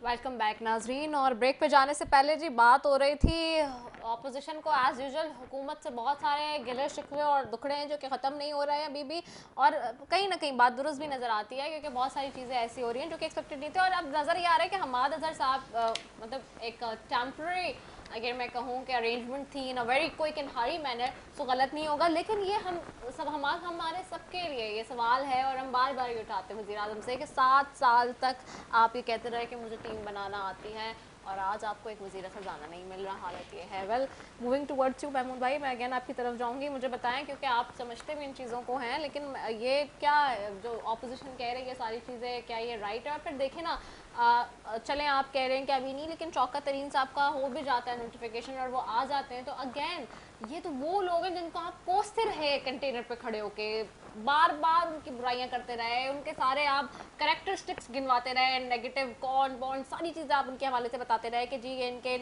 Speaker 1: Welcome back नाजरीन। और ब्रेक पे जाने से पहले जी बात हो रही थी ऑपोजिशन को एज यूजुअल हुकूमत से बहुत सारे गिले शिकवे और दुखड़े हैं जो कि ख़त्म नहीं हो रहे हैं अभी भी, और कहीं ना कहीं बात दुरुस्त भी नज़र आती है क्योंकि बहुत सारी चीज़ें ऐसी हो रही हैं जो कि एक्सपेक्टेड नहीं थी। और अब नज़र ये आ रहा है कि हमाद अजहर साहब मतलब एक टेम्प्रेरी अगर मैं कहूँ कि अरेंजमेंट थी in a very quick and hurry manner, तो गलत नहीं होगा। लेकिन ये हम सब हमारे सबके लिए ये सवाल है और हम बार बार ये उठाते हैं वज़ीर आज़म से कि 7 साल तक आप ये कहते रहे कि मुझे टीम बनाना आती है और आज आपको एक वज़ीर ख़ज़ाना नहीं मिल रहा। हालत ये है। Well, moving towards you Mahmood भाई, मैं अगेन आपकी तरफ जाऊंगी। मुझे बताएं क्योंकि आप समझते भी इन चीज़ों को हैं, लेकिन ये क्या जो ऑपोजिशन कह रही है सारी चीज़ें, क्या ये राइट है? और फिर देखें ना, चलें आप कह रहे हैं कि अभी नहीं, लेकिन शौकत तरीन साहब का हो भी जाता है नोटिफिकेशन और वो आ जाते हैं, तो अगेन ये तो वो लोग हैं जिनको आप कोसते रहे कंटेनर पे खड़े होके, बार बार उनकी बुराइयां करते रहे, उनके सारे आप करेक्टरिस्टिक्स गिनवाते रहे, नेगेटिव कौन बॉन्ड सारी चीज़ें आप उनके हवाले से बताते रहे कि जी ये इनके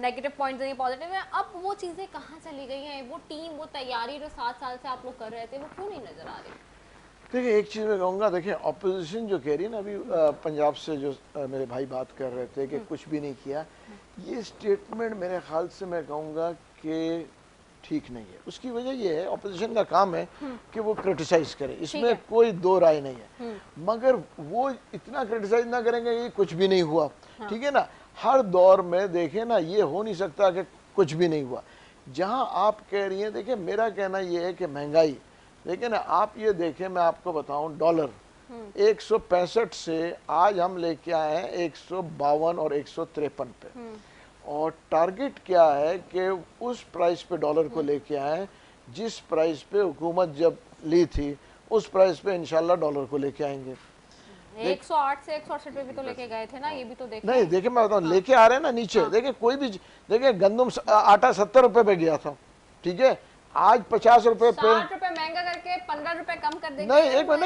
Speaker 1: नेगेटिव पॉइंट्स हैं, पॉजिटिव हैं। अब वो चीज़ें कहाँ चली गई हैं? वो टीम, वो तैयारी जो 7 साल से आप लोग कर रहे थे, वो क्यों नहीं नज़र आ रही?
Speaker 3: देखिए एक चीज़ मैं कहूँगा, देखिए ऑपोजिशन जो कह रही है ना अभी पंजाब से जो मेरे भाई बात कर रहे थे कि कुछ भी नहीं किया, ये स्टेटमेंट मेरे ख्याल से मैं कहूँगा कि ठीक नहीं है। उसकी वजह ये है, ऑपोजिशन का काम है कि वो क्रिटिसाइज करे, इसमें कोई दो राय नहीं है, मगर वो इतना क्रिटिसाइज ना करेंगे कि कुछ भी नहीं हुआ। ठीक है ना, हर दौर में देखें ना, ये हो नहीं सकता कि कुछ भी नहीं हुआ। जहाँ आप कह रही हैं, देखिए मेरा कहना ये है कि महंगाई, देखिए ना आप ये देखें, मैं आपको बताऊं, डॉलर 165 से आज हम लेके आए हैं 152 और 153 पे, और टारगेट क्या है कि उस प्राइस पे डॉलर को लेके आए जिस प्राइस पे हुकूमत जब ली थी, उस प्राइस पे इंशाल्लाह डॉलर को लेके आएंगे।
Speaker 1: 108 से 168 पे भी तो लेके गए थे ना, ये भी तो देखिए।
Speaker 3: नहीं देखिए मैं बताऊं, लेके आ रहे हैं ना नीचे। देखिए कोई भी, देखिए गंदम आटा 70 रुपए पे गया था, ठीक है, आज 50 रुपए पे,
Speaker 1: 60 रुपए महंगा करके 15 रुपए कम कर देंगे।
Speaker 3: नहीं एक मिनट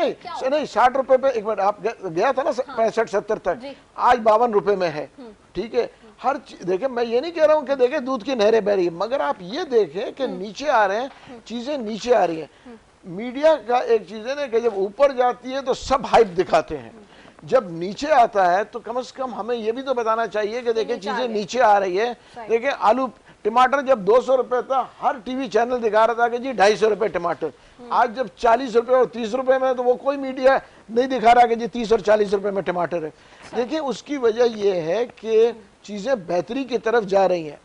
Speaker 3: नहीं 60 रुपए पे, एक मिनट, आप गया था ना 65-70 तक, आज 52 रुपए में है। ठीक है, हर देखिए मैं ये नहीं कह रहा हूँ कि देखिए दूध की नहरें बह रही है, मगर आप ये देखें कि नीचे आ रहे हैं, चीजें नीचे आ रही हैं। मीडिया का एक चीज है ना कि जब ऊपर जाती है तो सब हाइप दिखाते हैं, जब नीचे आता है तो कम से कम हमें ये भी तो बताना चाहिए कि देखिए चीजें नीचे आ रही है। देखिए आलू टमाटर जब 200 रुपए था, हर टीवी चैनल दिखा रहा था कि जी 250 रुपए टमाटर, आज जब 40 रुपए और 30 रुपए में, तो वो कोई मीडिया नहीं दिखा रहा कि जी 30 और 40 रुपए में टमाटर है। देखिए उसकी वजह ये है कि चीजें बेहतरी की तरफ जा रही हैं,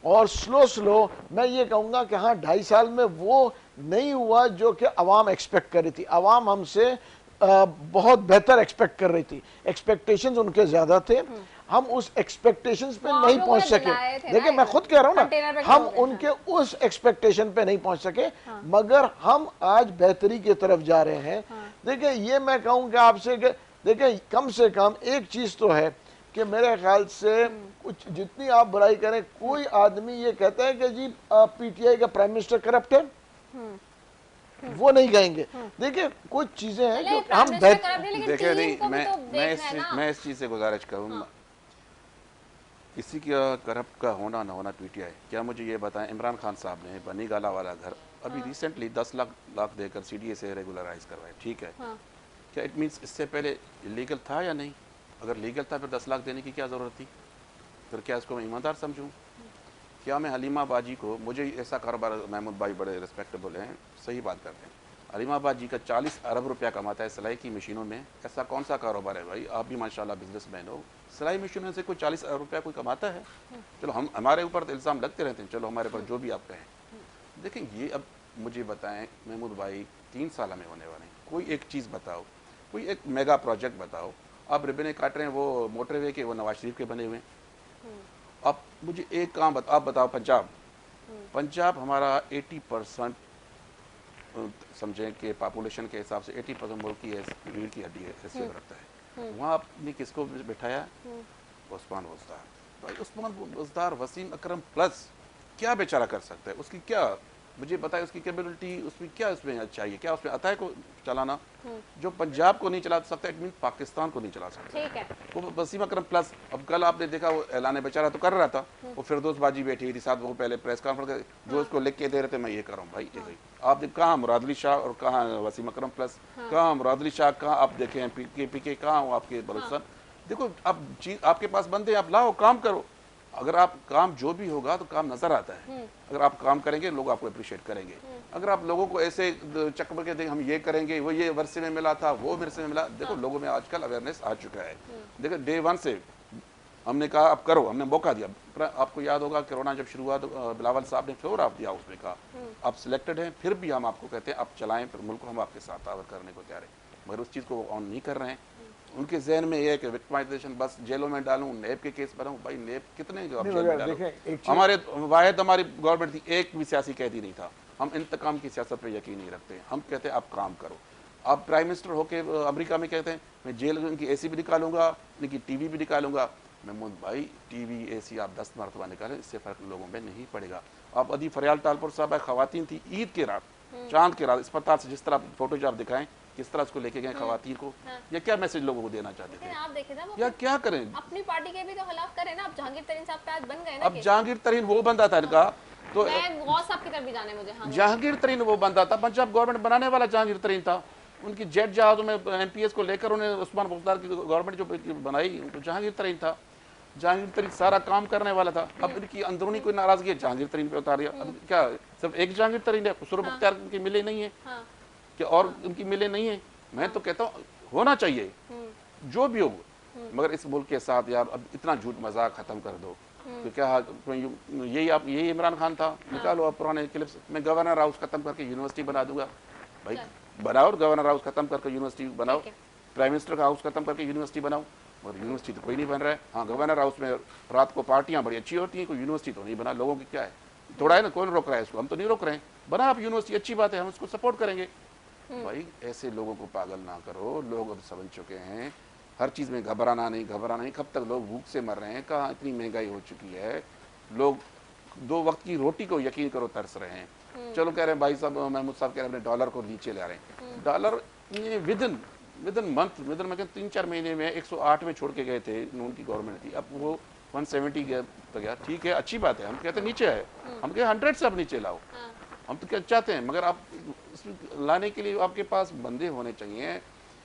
Speaker 3: और स्लो मैं ये कहूँगा कि हाँ 2.5 साल में वो नहीं हुआ जो कि अवाम एक्सपेक्ट कर रही थी। अवाम हमसे बहुत बेहतर एक्सपेक्ट कर रही थी, एक्सपेक्टेशंस उनके ज्यादा थे, हम उस एक्सपेक्टेशंस पे नहीं पहुंच सके। देखिए मैं खुद कह रहा हूँ ना, हम उनके उस एक्सपेक्टेशन पे नहीं पहुंच सके, मगर हम आज बेहतरी की तरफ जा रहे हैं। देखिए ये मैं कहूँगा आपसे कि देखिए कम से कम एक चीज तो है कि मेरे ख्याल से कुछ जितनी आप बुराई करें, कोई आदमी ये कहता है कि जी पीटीआई का प्राइम मिनिस्टर करप्ट है, वो नहीं कहेंगे। देखिए कुछ चीजें हैं जो हम
Speaker 4: देखिए नहीं, मैं इस चीज से गुजारिश करूंगा, किसी का करप्ट का होना ना होना पीटीआई, क्या मुझे ये बताएं, इमरान खान साहब ने बनी गाला वाला घर अभी रिसेंटली 10 लाख देकर सीडीए से रेगुलराइज करवाए, ठीक है, क्या इट मीन्स इससे पहले इलीगल था या नहीं? अगर लीगल था फिर 10 लाख देने की क्या ज़रूरत थी? फिर क्या इसको मैं ईमानदार समझूं? क्या मैं हलीमा बाजी को, मुझे ऐसा कारोबार, महमूद भाई बड़े रिस्पेक्टेबल हैं, सही बात करते हैं, हलीमा बाजी का 40 अरब रुपया कमाता है सिलाई की मशीनों में, ऐसा कौन सा कारोबार है भाई? आप भी माशाल्लाह बिजनेसमैन हो, सिलाई मशीनों से कोई 40 अरब रुपया कोई कमाता है? चलो हम हमारे ऊपर तो इल्ज़ाम लगते रहते हैं, चलो हमारे ऊपर जो भी आप कहें। देखें ये अब मुझे बताएं महमूद भाई, 3 साल में होने वाले हैं, कोई एक चीज़ बताओ, कोई एक मेगा प्रोजेक्ट बताओ। आप रिबने काट रहे हैं वो मोटरवे के, वो नवाज शरीफ के बने हुए हैं। अब मुझे एक काम आप बताओ, पंजाब हमारा 80% समझें कि पॉपुलेशन के हिसाब से 80% मुल्क की रीढ़ की हड्डी हैसियत रखता है। वहाँ आपने किसको बिठाया? उस्मान बुज़दार। भाई उस्मान बुज़दार वसीम अकरम प्लस क्या बेचारा कर सकता है? उसकी क्या, मुझे बताए उसकी कैपेबिलिटी, उसमें क्या उसमें चाहिए, क्या उसमें आता है को चलाना? जो पंजाब को नहीं चला सकता, इट मीन पाकिस्तान को नहीं चला सकता। ठीक है, वो वसीम अकरम प्लस। अब कल आपने देखा वो ऐलान बेचारा तो कर रहा था, वो फिरदौस बाजी बैठी हुई थी साथ, वो पहले प्रेस कॉन्फ्रेंस जो उसको लिख के दे रहे थे मैं ये कर रहा हूँ भाई, आपने कहाँ मुरादली शाह और कहाँ वसीम अकरम प्लस, कहाँ मुरादली शाह, कहाँ आप देखें पीके, कहाँ आपके बलूचिस्तान। देखो अब चीज आपके पास बंदे, आप लाओ काम करो। अगर आप काम जो भी होगा तो काम नजर आता है, अगर आप काम करेंगे लोग आपको अप्रिशिएट करेंगे। अगर आप लोगों को ऐसे चक्कर के देंगे हम ये करेंगे, वो ये वर्षे में मिला था, वो वर्षे में मिला, देखो लोगों में आजकल अवेयरनेस आ चुका है। देखो डे 1 से हमने कहा अब करो, हमने मौका दिया। आपको याद होगा कोरोना जब शुरू हुआ तो बिलावल साहब ने फ्लोर ऑफ दिया, उसमें कहा आप सिलेक्टेड हैं, फिर भी हम आपको कहते हैं आप चलाएं, फिर मुल्क को हम आपके साथ आवर करने को तैयार है, मगर उस चीज़ को ऑन नहीं कर रहे हैं। उनके जहन में ये है कि विक्टिमाइजेशन, बस जेलों में डालूं, नेब के केस बनाऊं। भाई नेब कितने हमारे वाहिद हमारी गवर्नमेंट थी, एक भी सियासी कैदी नहीं था। हम इंतकाम की सियासत पे यकीन नहीं रखते, हम कहते हैं आप काम करो। आप प्राइम मिनिस्टर होके अमेरिका में कहते हैं मैं जेल इनकी एसी भी निकालूंगा, इनकी टीवी भी निकालूंगा। महमूद भाई टीवी एसी आप 10 मरतबा निकालें, इससे फर्क लोगों में नहीं पड़ेगा। आप अदी फरियाल तालपुर साहब खवातीन थी, ईद के रात, चांद के रात अस्पताल से जिस तरह फोटो जो आप दिखाएं, किस तरह उसको लेके गए खवातीन को, या क्या मैसेज लोगों को देना चाहते थे?
Speaker 1: आप देखे ना,
Speaker 4: या क्या करें?
Speaker 1: अपनी पार्टी के भी तो खिलाफ करें ना। अब जहांगीर तरीन साहब पे आज बन गए ना।
Speaker 4: अब जहांगीर तरीन वो बंदा था इनका, तो
Speaker 1: मैं गौस साहब की तरफ भी जाने मुझे। हाँ,
Speaker 4: जहांगीर तरीन वो बंदा था, पंजाब गवर्नमेंट बनाने वाला जहांगीर तरीन था। उनकी जेट जहाज़ों में MPS को लेकर उन्हें उस्मान बुख्तार की गवर्नमेंट जो बनाई तो जहांगीर तरीन था, जहांगीर तरीन सारा काम करने वाला था। अब इनकी अंदरूनी कोई नाराजगी है, जहांगीर तरीन पे उतार दिया। अब क्या सिर्फ एक जहांगीर तरीन है, खुसरो मुख्तार की मिले नहीं है कि और उनकी मिले नहीं है? मैं तो कहता हूँ होना चाहिए जो भी हो, मगर इस मुल्क के साथ यार अब इतना झूठ मजाक खत्म कर दो। तो क्या यही इमरान खान था? निकालो आप पुराने क्लिप्स। मैं गवर्नर हाउस खत्म करके यूनिवर्सिटी बना दूंगा। भाई बनाओ, गवर्नर हाउस खत्म करके यूनिवर्सिटी बनाओ, प्राइम मिनिस्टर का हाउस खत्म करके यूनिवर्सिटी बनाओ, मगर यूनिवर्सिटी तो कोई नहीं बन रहा है। हाँ, गवर्नर हाउस में रात को पार्टियां बड़ी अच्छी होती हैं, कोई यूनिवर्सिटी तो नहीं बना। लोगों की क्या है, थोड़ा है ना, कौन रोक रहा है इसको? हम तो नहीं रोक रहे हैं, बना आप यूनिवर्सिटी, अच्छी बात है, हम उसको सपोर्ट करेंगे। भाई ऐसे लोगों को पागल ना करो, लोग अब समझ चुके हैं हर चीज़ में घबराना नहीं। कब तक लोग भूख से मर रहे हैं? कहाँ इतनी महंगाई हो चुकी है, लोग 2 वक्त की रोटी को यकीन करो तरस रहे हैं। चलो कह रहे हैं भाई साहब, महमूद साहब कह रहे हैं अपने डॉलर को नीचे ला रहे हैं। डॉलर विद इन मंथ, मैं 3-4 महीने में 108 में छोड़ के गए थे, नून की गवर्नमेंट थी, अब वो 170 गया। ठीक है, अच्छी बात है, हम कहते हैं नीचे है, हम कहते 100 से आप नीचे लाओ। हम तो क्या चाहते हैं, मगर आप इसमें लाने के लिए आपके पास बंदे होने चाहिए,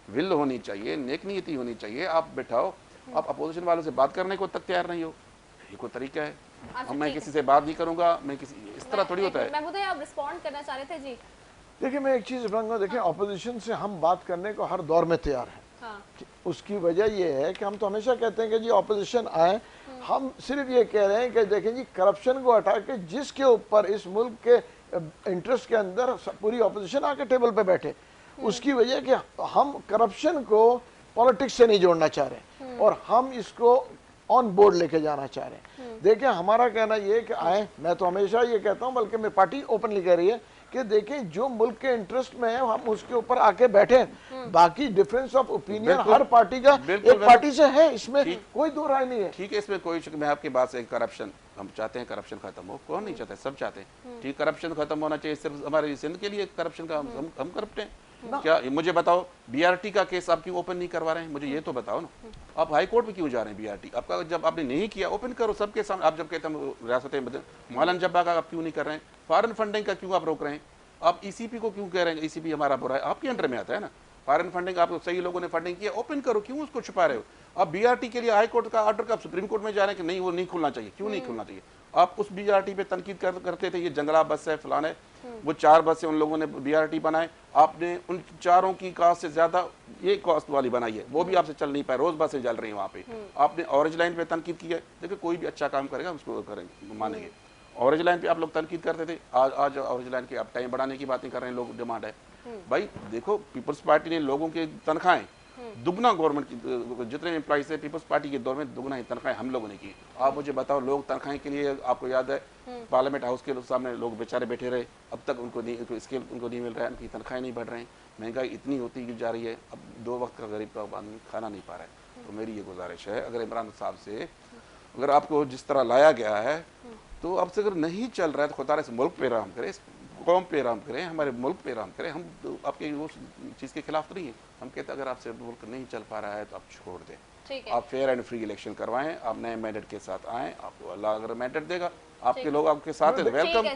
Speaker 4: विल होनी चाहिए, नेक नीयती होनी चाहिए। आप बैठाओ, आप अपोजिशन वालों से बात करने को तक तैयार नहीं हो, ये कोई तरीका है?
Speaker 1: अच्छा,
Speaker 4: मैं किसी से बात नहीं करूंगा, मैं किसी इस तरह थोड़ी होता है।
Speaker 1: मैं मुझे आप रिस्पॉन्ड करना चाह रहे थे जी।
Speaker 3: देखिए, मैं एक चीज़ बताऊंगा, देखिए ऑपोजिशन से हम बात करने को हर दौर में तैयार हैं। उसकी वजह ये है कि हम तो हमेशा कहते हैं कि जी ऑपोजिशन आए, हम सिर्फ ये कह रहे हैं कि देखें जी, करप्शन को हटा के जिसके ऊपर इस मुल्क के इंटरेस्ट के अंदर पूरी ऑपोजिशन आके टेबल पे बैठे, उसकी वजह कि हम करप्शन को पॉलिटिक्स से नहीं जोड़ना चाह रहे और हम इसको ऑन बोर्ड लेके जाना चाह रहे हैं। देखिए, हमारा कहना ये है कि आए, मैं तो हमेशा ये कहता हूँ, बल्कि मेरी पार्टी ओपनली कह रही है कि देखें जो मुल्क के इंटरेस्ट में है हम उसके ऊपर आके बैठे। बाकी difference of opinion her party का एक पार्टी से है, इसमें कोई दो राय नहीं है।
Speaker 4: ठीक है, इसमें कोई शक, मैं आपकी बात से, करप्शन हम चाहते हैं, करप्शन खत्म हो, कौन नहीं चाहते, सब चाहते हैं। ठीक, करप्शन खत्म होना चाहिए, सिर्फ हमारे सिंध के लिए करप्शन का हम करप्ट हैं क्या? मुझे बताओ, BRT का केस आप क्यों ओपन नहीं करवा रहे हैं? मुझे ये तो बताओ ना, आप हाई कोर्ट में क्यों जा रहे हैं? BRT आपका जब आपने नहीं किया, ओपन करो सबके सामने। आप जब कहते हैं रियासतें मौलाना जब्बा का आप क्यों नहीं कर रहे हैं? फॉरेन फंडिंग का क्यों आप रोक रहे हैं? आप ECP को क्यों कह रहे हैं ECP हमारा बुरा है? आपके अंडर में आता है ना। फॉरेन फंडिंग आप सही लोगों ने फंडिंग किया, ओपन करो, क्यों उसको छुपा रहे हो? आप BRT के लिए हाई कोर्ट का ऑर्डर का सुप्रीम कोर्ट में जा रहे हैं कि नहीं, वो नहीं खुलना चाहिए, क्यों नहीं खुलना चाहिए? आप उस BRT पे तनकीद करते थे, ये जंगला बस है, फलाने, वो 4 बस है, उन लोगों ने BRT बनाए, आपने उन 4 की कॉस्ट से ज्यादा ये कॉस्ट वाली बनाई है, वो भी आपसे चल नहीं पाए, रोज बसें चल रही हैं वहाँ पे। आपने ऑरेंज लाइन पे तनकीद की है। देखिए, कोई भी अच्छा काम करेगा उसको करेंगे, मानेंगे। ऑरेंज लाइन पे आप लोग तनकीद करते थे, आज ऑरेंज लाइन के आप टाइम बढ़ाने की बातें कर रहे हैं, लोग डिमांड है। भाई देखो, पीपल्स पार्टी ने लोगों के तनख्वाहें दुगना, गवर्नमेंट की जितने एम्प्लॉइज थे पीपल्स पार्टी के दौर में दुगना ही तनख्वाहें हम लोगों ने की। आप मुझे बताओ, लोग तनख्वाहें के लिए, आपको याद है पार्लियामेंट हाउस के सामने लोग बेचारे बैठे रहे, अब तक उनको नहीं मिल रहा है, उनकी तनख्वाहें नहीं बढ़ रहे हैं, महंगाई इतनी होती जा रही है, अब 2 वक्त का गरीब का आदमी खाना नहीं पा रहा है। तो मेरी ये गुजारिश है, अगर इमरान साहब से, अगर आपको जिस तरह लाया गया है, तो अब से अगर नहीं चल रहा है तो खुदा इस मुल्क पे रहम करे, इस कौम पे रहम करें, हमारे मुल्क पे रहम करें। हम तो आपके उस चीज़ के खिलाफ नहीं है, हम कहते हैं अगर आपसे मुल्क नहीं चल पा रहा है तो आप छोड़ दें, आप फेयर एंड फ्री इलेक्शन करवाएं, आप नए मैंडेट के साथ आएँ, आपको अल्लाह अगर मैंडेट देगा, आपके लोग आपके साथ हैं, वेलकम।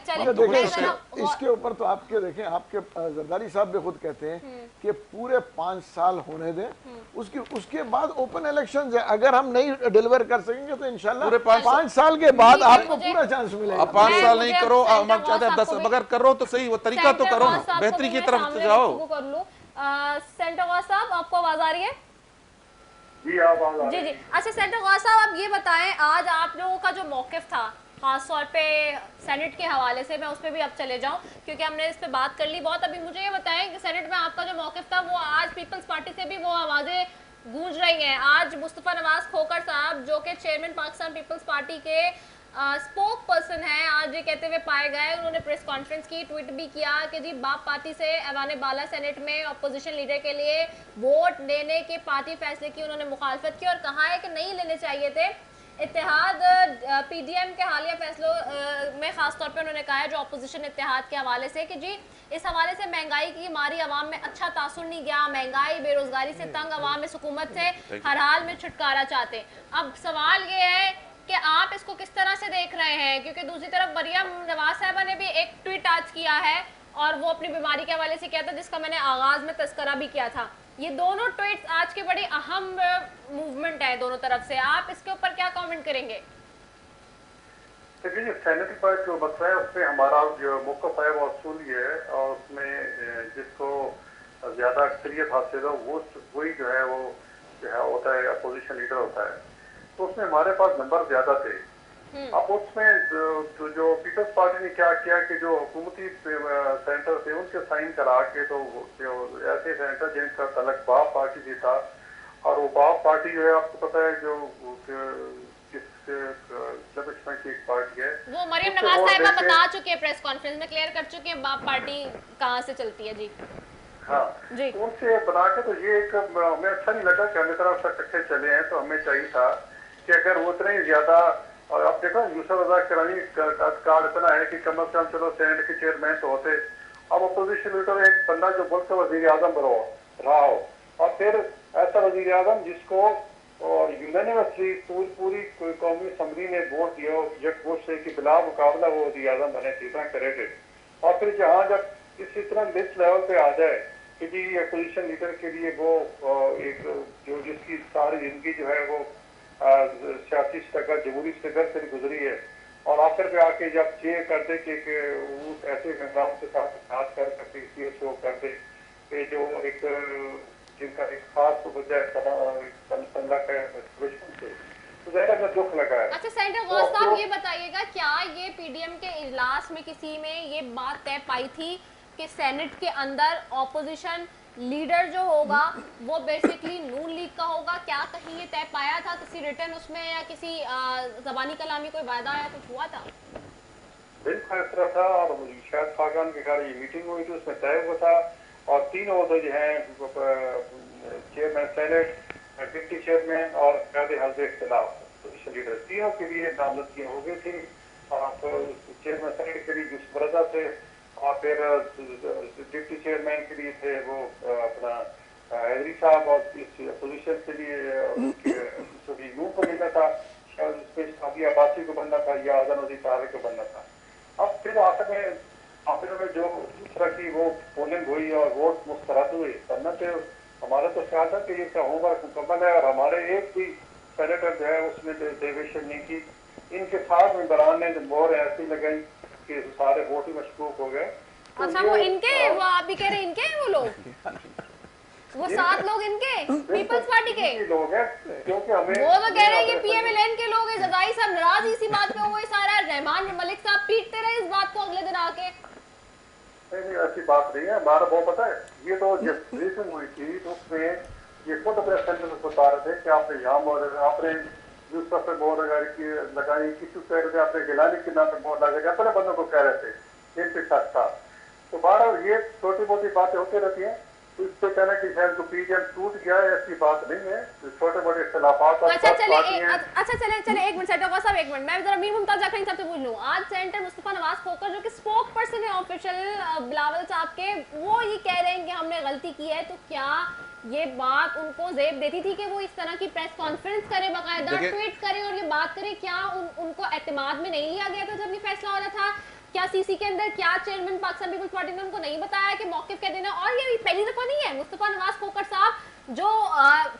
Speaker 3: इसके ऊपर तो आपके देखें, आपके जरदारी साहब भी खुद कहते हैं कि पूरे 5 साल होने दें, उसके बाद ओपन इलेक्शन है। अगर हम नहीं डिलीवर कर सकेंगे तो इंशाल्लाह पूरे 5 साल के बाद आपको पूरा चांस मिलेगा।
Speaker 4: आप 5 साल नहीं करो, हम चाहते हैं 10, अगर करो तो सही, वो तरीका तो करो, बेहतरी की तरफ जाओ।
Speaker 1: सेंटर गौस साहब, आपको आवाज आ रही है?
Speaker 2: जी, आप
Speaker 1: जी। अच्छा सेंटर गौस साहब, आप ये बताएं, आज आप लोगों का जो मौकिफ था खास तौर पे सेनेट के हवाले से, मैं उस पर भी अब चले जाऊं क्योंकि हमने इस पे बात कर ली बहुत। अभी मुझे ये बताएं कि सेनेट में आपका जो मौकिफ था, वो आज पीपल्स पार्टी से भी वो आवाजें गूंज रही हैं। आज मुस्तफा नवाज खोखर साहब, जो कि चेयरमैन पाकिस्तान पीपल्स पार्टी के स्पोक पर्सन हैं, आज ये कहते हुए पाए गए, उन्होंने प्रेस कॉन्फ्रेंस की, ट्वीट भी किया कि जी बाप पार्टी से ऐवान बाला सेनेट में अपोजिशन लीडर के लिए वोट लेने के पार्टी फैसले की उन्होंने मुखालफत की और कहा है कि नहीं लेने चाहिए थे। इत्तेहाद PDM के हालिया फैसलों में खासतौर पे उन्होंने कहा है, जो अपोजिशन इत्तेहाद के हवाले से, कि जी इस हवाले से महंगाई की मारी अवाम में अच्छा तासुर नहीं गया, महंगाई बेरोजगारी से तंग अवाम इस हुकूमत से हर हाल में छुटकारा चाहते हैं। अब सवाल ये है कि आप इसको किस तरह से देख रहे हैं, क्योंकि दूसरी तरफ मरियम नवाज साहबा ने भी एक ट्वीट आज किया है और वो अपनी बीमारी के हवाले से किया था, जिसका मैंने आगाज में तस्करा भी किया था। ये दोनों ट्वीट्स आज के बड़े अहम मूवमेंट है दोनों तरफ से, आप इसके ऊपर क्या कमेंट करेंगे?
Speaker 2: देखिए, सैनिटरी पैड जो मसला है उसमें हमारा जो मौक़िफ़ है वो असूली है, और उसमें जिसको ज्यादा अक्सरियत हासिल हो वो वही जो है वो जो है होता है अपोजिशन लीडर होता है। तो उसमें हमारे पास नंबर ज्यादा थे। अब उसमें जो पीपल्स पार्टी ने क्या किया कि जो हुकूमती सेंटर थे उनके साइन करा के, तो जो ऐसे सेंटर जिनका तलक बाप पार्टी से था, और वो बाप पार्टी जो है आपको पता है जो की एक पार्टी है,
Speaker 1: वो मरियम नवाज साहिबा बता चुके हैं, प्रेस कॉन्फ्रेंस में क्लियर कर चुके हैं बाप पार्टी कहाँ से चलती है। जी
Speaker 2: हाँ
Speaker 1: जी,
Speaker 2: उनसे बना के, तो ये एक हमें अच्छा नहीं लगा कि हमें तरफ से इकट्ठे चले हैं। तो हमें चाहिए था कि अगर वो उतने ही ज्यादा, और अब देखो यूसुफ रज़ाक करानी कार्ड इतना है कि कम अज कम चलो सेनेट के चेयरमैन तो होते, अब अपोजिशन लीडर एक बंदा जो मुल्क का वजीर आजम रहा हो, और फिर ऐसा वजीर आजम जिसको और यूनानिमसली पूरी कौमी असम्बली ने वोट दिया जब वोट से कि बिला मुकाबला वो वजीर आजम बने इतना करे थे, और फिर जहाँ जब इस इतना लिस्ट लेवल पे आ जाए कि जी अपोजिशन लीडर के लिए वो एक जो जिसकी सारी जिंदगी जो है वो सियासी स्ट्रगल जमहूरी स्ट्रगल से गुजरी है, और आखिर पे आके जब ये कर दे कि वो ऐसे निजाम के साथ कर सकते शो कर दे कि जो एक जिनका एक खास वजह तो ज़्यादा में दुख लगा है।
Speaker 1: अच्छा सेनेटर गौस साहब ये बताइएगा, क्या ये पीडीएम के इजलास में किसी में ये बात तय पाई थी कि सेनेट के अंदर ऑपोजिशन लीडर जो होगा वो बेसिकली नून लीग का होगा? क्या कहीं ये तय पाया था किसी रिटर्न उसमें, या किसी जबानी कलामी कोई वायदा या कुछ हुआ था?
Speaker 2: बिल्कुल इस तरह था, और शायद खाकान के घर ये मीटिंग हुई थी, उसमें तय हुआ था, और तीनों ओहदे जो हैं चेयरमैन सेनेट, डिप्टी चेयरमैन और कायदे हल्दे इख्तिलाफ पोजीशन लीडर तीनों के लिए नामजदगियाँ हो गई थी। और चेयरमैन सेनेट के लिए यूसुफ रज़ा थे, और फिर डिप्टी चेयरमैन के लिए थे वो अपना हैदरी साहब, और इस पोजीशन के लिए नून को मिलना था, शायद उसमें सादी अब्बासी को बनना था या आज़म नज़ीर तारिक को बनना था। अब फिर आखिर में जो इस तरह की वो पोलिंग हुई और वोट मुस्तरद हुए, करना तो हमारा तो ख्याल था कि इसका होमवर्क मुकम्मल है, और हमारे एक भी सेनेटर जो है उसने डेविएशन नहीं की। इनके साथ मेंबरान ने मोहर ऐसी लगाई कि सारे वोट ही मशकूक हो गए। तो
Speaker 1: अच्छा वो इनके, वो आप भी कह रहे हैं इनके हैं वो लोग, वो 7 लोग इनके पीपल्स पार्टी के
Speaker 2: लोग हैं, क्योंकि हमें
Speaker 1: वो तो कह रहे हैं ये पीएमएलएन के लोग हैं। जदाई साहब नाराज इसी बात पे हुए, सारा रहमान मलिक साहब पीटते रहे इस बात को अगले दिन आके।
Speaker 2: नहीं ऐसी बात नहीं है, हमारा बहुत पता है। ये तो जब ब्रीफिंग हुई थी तो उसमें ये खुद अपने सेंटर में बता रहे थे कि आपने यहाँ आपने यूसुफ पे मोहर लगाई, किसी कह रहे थे आपने गिलानी के नाम पे मोहर लगाई, अपने बंदों को कह रहे थे, इन पे शक था। तो 12 ये छोटी मोटी बातें होती रहती हैं, तो इस पे कहना कि शायद को पीडीएम टूट गया है, ऐसी बात नहीं है। छोटे मोटे इख्तिलाफात।
Speaker 1: अच्छा चले एक मिनट सेनेटर गौस साहब, एक मिनट मैं जरा मीर मुमताज जाखनी साहब से पूछ लूं। आज सेनेटर मुस्तफा नवाज खोकर जो कि स्पोक पर्सन है ऑफिशियल बिलावल साहब के, वो ये कह रहे हैं कि हमने गलती की है, तो क्या ये बात उनको जेब देती थी कि वो इस तरह की प्रेस कॉन्फ्रेंस करें, बाकायदा ट्वीट करें और ये बात करें? क्या उनको एतमाद में नहीं लिया गया था जब ये फैसला हो रहा था? क्या सीसी के अंदर क्या चेयरमैन पाकिस्तान पीपल्स पार्टी ने उनको नहीं बताया कि मौकिफ क्या देना? और ये पहली दफा नहीं है, मुस्तफा नवाज खोकर साहब जो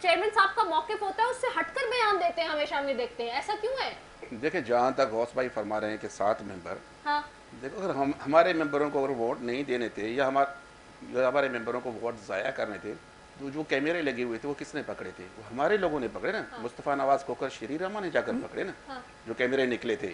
Speaker 1: चेयरमैन साहब का मौकिफ होता है उससे हटकर बयान देते हैं, हमेशा हम ये देखते हैं, ऐसा क्यों है?
Speaker 4: देखिए जहाँ तक गौस भाई फरमा रहे हैं कि 7 मेंबर, हाँ देखो अगर हमारे मेंबरों को अगर वोट नहीं देने थे या हमारे मेंबरों को वोट ज़ाया करने थे, तो जो कैमरे लगे हुए थे वो किसने पकड़े थे? वो हमारे लोगों ने पकड़े ना। हाँ। मुस्तफ़ा नवाज खोकर शरीर रहमान ने जाकर पकड़े ना। हाँ। जो कैमरे निकले थे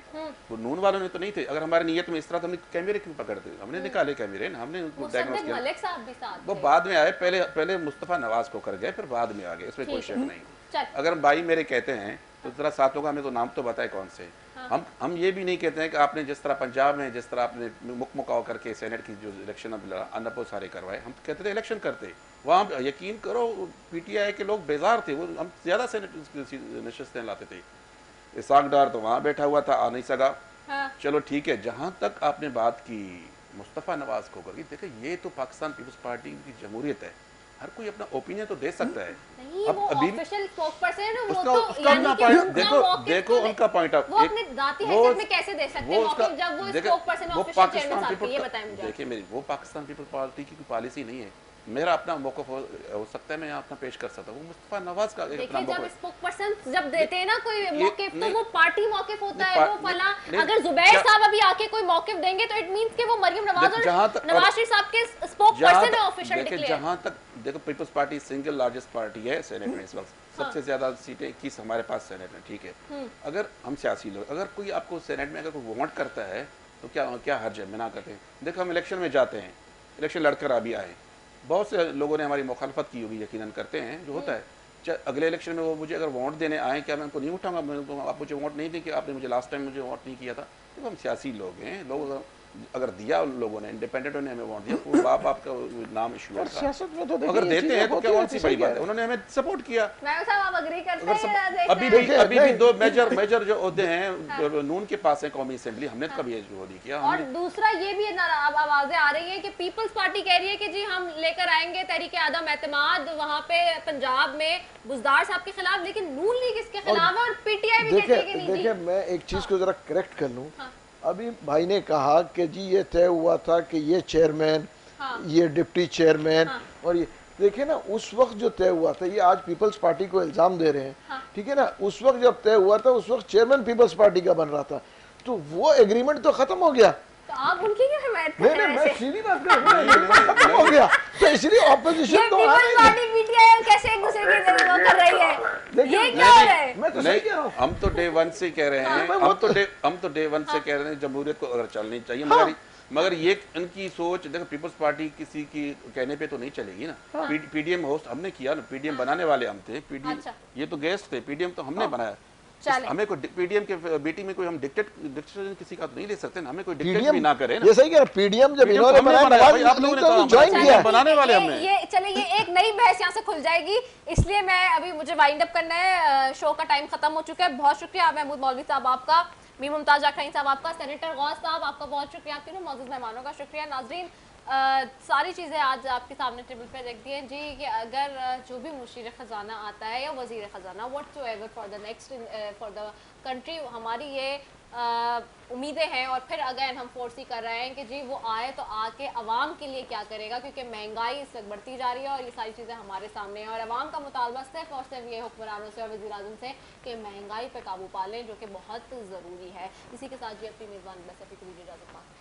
Speaker 4: वो नून वालों ने तो नहीं थे। अगर हमारी नीयत में इस तरह तो हमने कैमरे क्यों पकड़ते? हमने निकाले कैमरे ना, हमने उनको डायग्नोस किया। वो बाद में आए, पहले मुस्तफ़ा नवाज खोकर गए, फिर बाद में आ गए, इसमें कोई शक नहीं। अगर भाई मेरे कहते हैं तो जरा साथों का हमें तो नाम तो बताए कौन से। हाँ। हम ये भी नहीं कहते हैं कि आपने जिस तरह पंजाब में जिस तरह आपने मुकमुकाव करके सेनेट की जो इलेक्शन अनपो सारे करवाए, हम कहते थे इलेक्शन करते, वहाँ यकीन करो पीटीआई के लोग बेजार थे, वो हम ज़्यादा सेनेट नशस्तें लाते थे। इसाक डार तो वहाँ बैठा हुआ था, आ नहीं सका। हाँ। चलो ठीक है। जहाँ तक आपने बात की मुस्तफ़ा नवाज खोकर की, देखिए ये तो पाकिस्तान पीपल्स पार्टी की जमहूरियत है, हर कोई अपना ओपिनियन तो दे सकता है।
Speaker 1: नहीं,
Speaker 4: अब
Speaker 1: वो
Speaker 4: अभी भी
Speaker 1: ऑफिशियल स्पोक्सपर्सन है, वो
Speaker 4: उसका
Speaker 1: तो
Speaker 4: उसका
Speaker 1: यानी
Speaker 4: अपना
Speaker 1: कि
Speaker 4: पॉइंट
Speaker 1: उनका
Speaker 4: देखो
Speaker 1: मौक़िफ़
Speaker 4: देखो
Speaker 1: तो
Speaker 4: उनका पॉइंट ऑफ
Speaker 1: वो अपनी जाती हैसियत में कैसे दे सकते हैं
Speaker 4: उसका
Speaker 1: मौक़िफ़ जब वो
Speaker 4: देखो,
Speaker 1: स्पोक्सपर्सन
Speaker 4: वो
Speaker 1: ऑफिशियल चेयरमैन
Speaker 4: पाकिस्तान
Speaker 1: साहब की, ये
Speaker 4: पीपल
Speaker 1: बताएं मुझे।
Speaker 4: देखिए मेरी वो पाकिस्तान पीपल पार्टी की पॉलिसी नहीं है। मेरा अपना मौक़िफ़ हो सकता है, मैं यहाँ अपना पेश कर सकता हूँ। मुस्तफा नवाज का एक अपना
Speaker 1: देखिए, जब
Speaker 4: मौक़िफ़
Speaker 1: स्पोक्सपर्सन जब देते हैं ना कोई मौक़िफ़, तो
Speaker 4: नहीं,
Speaker 1: वो पार्टी मौक़िफ़ होता
Speaker 4: नहीं,
Speaker 1: है, वो फला।
Speaker 4: नहीं,
Speaker 1: अगर जुबैर
Speaker 4: क्या-
Speaker 1: साहब अभी आके कोई मौक़िफ़ देंगे तो इट मींस कि वो मरियम नवाज और
Speaker 4: जहाँ तक
Speaker 1: नवाज शरीफ साहब के स्पोक्सपर्सन है ऑफिशियल
Speaker 4: देखिए
Speaker 1: डिक्लेयर।
Speaker 4: जहाँ तक देखो Peoples Party single largest party है सेनेट में इस वक्त। सबसे ज्यादा सीटें 21 हमारे पास सेनेट में, ठीक है। अगर हम सियासी लोग, अगर कोई आपको सेनेट में अगर कोई वोट करता है तो क्या क्या हर्ज है, मना करते हैं। देखो हम इलेक्शन में जाते हैं, इलेक्शन लड़कर अभी आए, बहुत से लोगों ने हमारी मुखालफत की होगी, यकीनन करते हैं, जो होता है। अगले इलेक्शन में वो मुझे अगर वोट देने आए, क्या मैं उनको नहीं उठाऊंगा? मैं उनको, आप मुझे वोट नहीं दें कि आपने मुझे लास्ट टाइम मुझे वोट नहीं किया था। देखो हम सियासी लोग हैं, लोग अगर दिया उन लोगों ने, इंडिपेंडेंट ने हमें वोट दिया, वो बाप आपका नाम इशू होगा।
Speaker 3: सियासत में तो देखिए
Speaker 4: अगर
Speaker 3: ये
Speaker 4: देते
Speaker 3: चीजें
Speaker 4: हैं तो
Speaker 3: होती
Speaker 4: क्या कौन
Speaker 3: रहती
Speaker 4: सी
Speaker 3: हैं,
Speaker 4: बड़ी
Speaker 3: सही
Speaker 4: बात
Speaker 3: कह
Speaker 4: है?
Speaker 3: रहे हैं।
Speaker 4: उन्होंने हमें सपोर्ट किया।
Speaker 1: मैं साहब आप एग्री करते हैं या देखते
Speaker 4: अभी
Speaker 1: हैं?
Speaker 4: भी
Speaker 3: देखिए,
Speaker 4: अभी भी
Speaker 3: नहीं,
Speaker 4: दो मेजर जो होते हैं नून के पास है कौमी असेंबली, हमने तो कभी ये जो नहीं किया।
Speaker 1: और दूसरा ये भी अब आवाजें आ रही हैं कि पीपल्स पार्टी कह रही है कि जी हम लेकर आएंगे तहरीक आदम एतमाद वहां पे पंजाब में बुजदार साहब के खिलाफ, लेकिन नून लीग इसके खिलाफ है और पीटीआई भी कहती है कि नहीं
Speaker 3: देखिए
Speaker 1: जी।
Speaker 3: मैं एक चीज को जरा करेक्ट कर लूं। अभी भाई ने कहा कि जी ये तय हुआ था कि ये चेयरमैन, ये डिप्टी चेयरमैन, और ये देखिए ना उस वक्त जो तय हुआ था, ये आज पीपल्स पार्टी को इल्जाम दे रहे हैं, ठीक है ना। उस वक्त जब तय हुआ था उस वक्त चेयरमैन पीपल्स पार्टी का बन रहा था, तो वो एग्रीमेंट तो खत्म हो गया।
Speaker 1: तो आप उनकी क्यों हिमायत कर
Speaker 3: नहीं
Speaker 1: रहे
Speaker 3: नहीं,
Speaker 1: हैं
Speaker 3: मैं
Speaker 1: ऐसे?
Speaker 3: सीधी बात कर रहा हूं, खत्म हो गया, तो इसलिए
Speaker 1: ये
Speaker 3: ऑपोजिशन तो
Speaker 1: पीपल्स पार्टी पीटीआई कैसे एक दूसरे की वो कर रही है, ये क्या हो रहा है?
Speaker 3: मैं तो सही कह रहा हूं।
Speaker 4: हम तो डे वन से कह रहे हैं, हम तो डे वन से कह रहे हैं जमहूरियत को अगर चलनी चाहिए, मगर ये इनकी सोच देखो, पीपल्स पार्टी किसी की कहने पे तो नहीं चलेगी ना। पीडीएम होस्ट हमने किया ना, पीडीएम बनाने वाले हम थे, पीडीएम
Speaker 1: अच्छा।
Speaker 4: ये तो गेस्ट थे, पीडीएम तो हमने बनाया।
Speaker 1: चले।
Speaker 4: हमें कोई पीडीएम के बीटी में कोई हम डिक्टेशन किसी का तो नहीं ले सकते ना, हमें कोई डिक्टेट भी ना करे ना।
Speaker 3: ये सही कह रहे हैं, पीडीएम जब
Speaker 4: PDM
Speaker 3: इन्होंने
Speaker 4: तो हमने
Speaker 3: बनाया,
Speaker 4: बनाया, भाई, आप लोगों ने
Speaker 3: तो
Speaker 4: कहा
Speaker 3: ज्वाइन
Speaker 4: हमारा
Speaker 3: किया।
Speaker 4: बनाने वाले हमने।
Speaker 1: ये चले, ये एक नई बहस यहाँ से खुल जाएगी, इसलिए मैं अभी मुझे वाइंड अप करना है, शो का टाइम खत्म हो चुका है। बहुत शुक्रिया महमूद मौलवी साहब आपका, मी मुमताज अखरैन साहब आपका, सेनेटर गौस साहब आपका बहुत शुक्रिया, आप तीनों मौजूद मेहमानों का शुक्रिया। नाजरीन सारी चीज़ें आज आपके सामने टेबल पे रख दी हैं जी, कि अगर जो भी मुशीर ख़जाना आता है या वज़ीर ख़जाना whatsoever for the next for the country, हमारी ये उम्मीदें हैं। और फिर अगेन हम फोर्स ही कर रहे हैं कि जी वो आए तो आके अवाम के लिए क्या करेगा, क्योंकि महंगाई इस वक्त बढ़ती जा रही है और ये सारी चीज़ें हमारे सामने हैं। और अवाम का मुतालबा सिर्फ और सिर्फ ये हुक्मरानों से और वज़ीर-ए-आज़म से कि महंगाई पर काबू पा लें, जो कि बहुत ज़रूरी है। इसी के साथ जी अपनी मेज़बान बस अभी को दीजिए इजाज़त।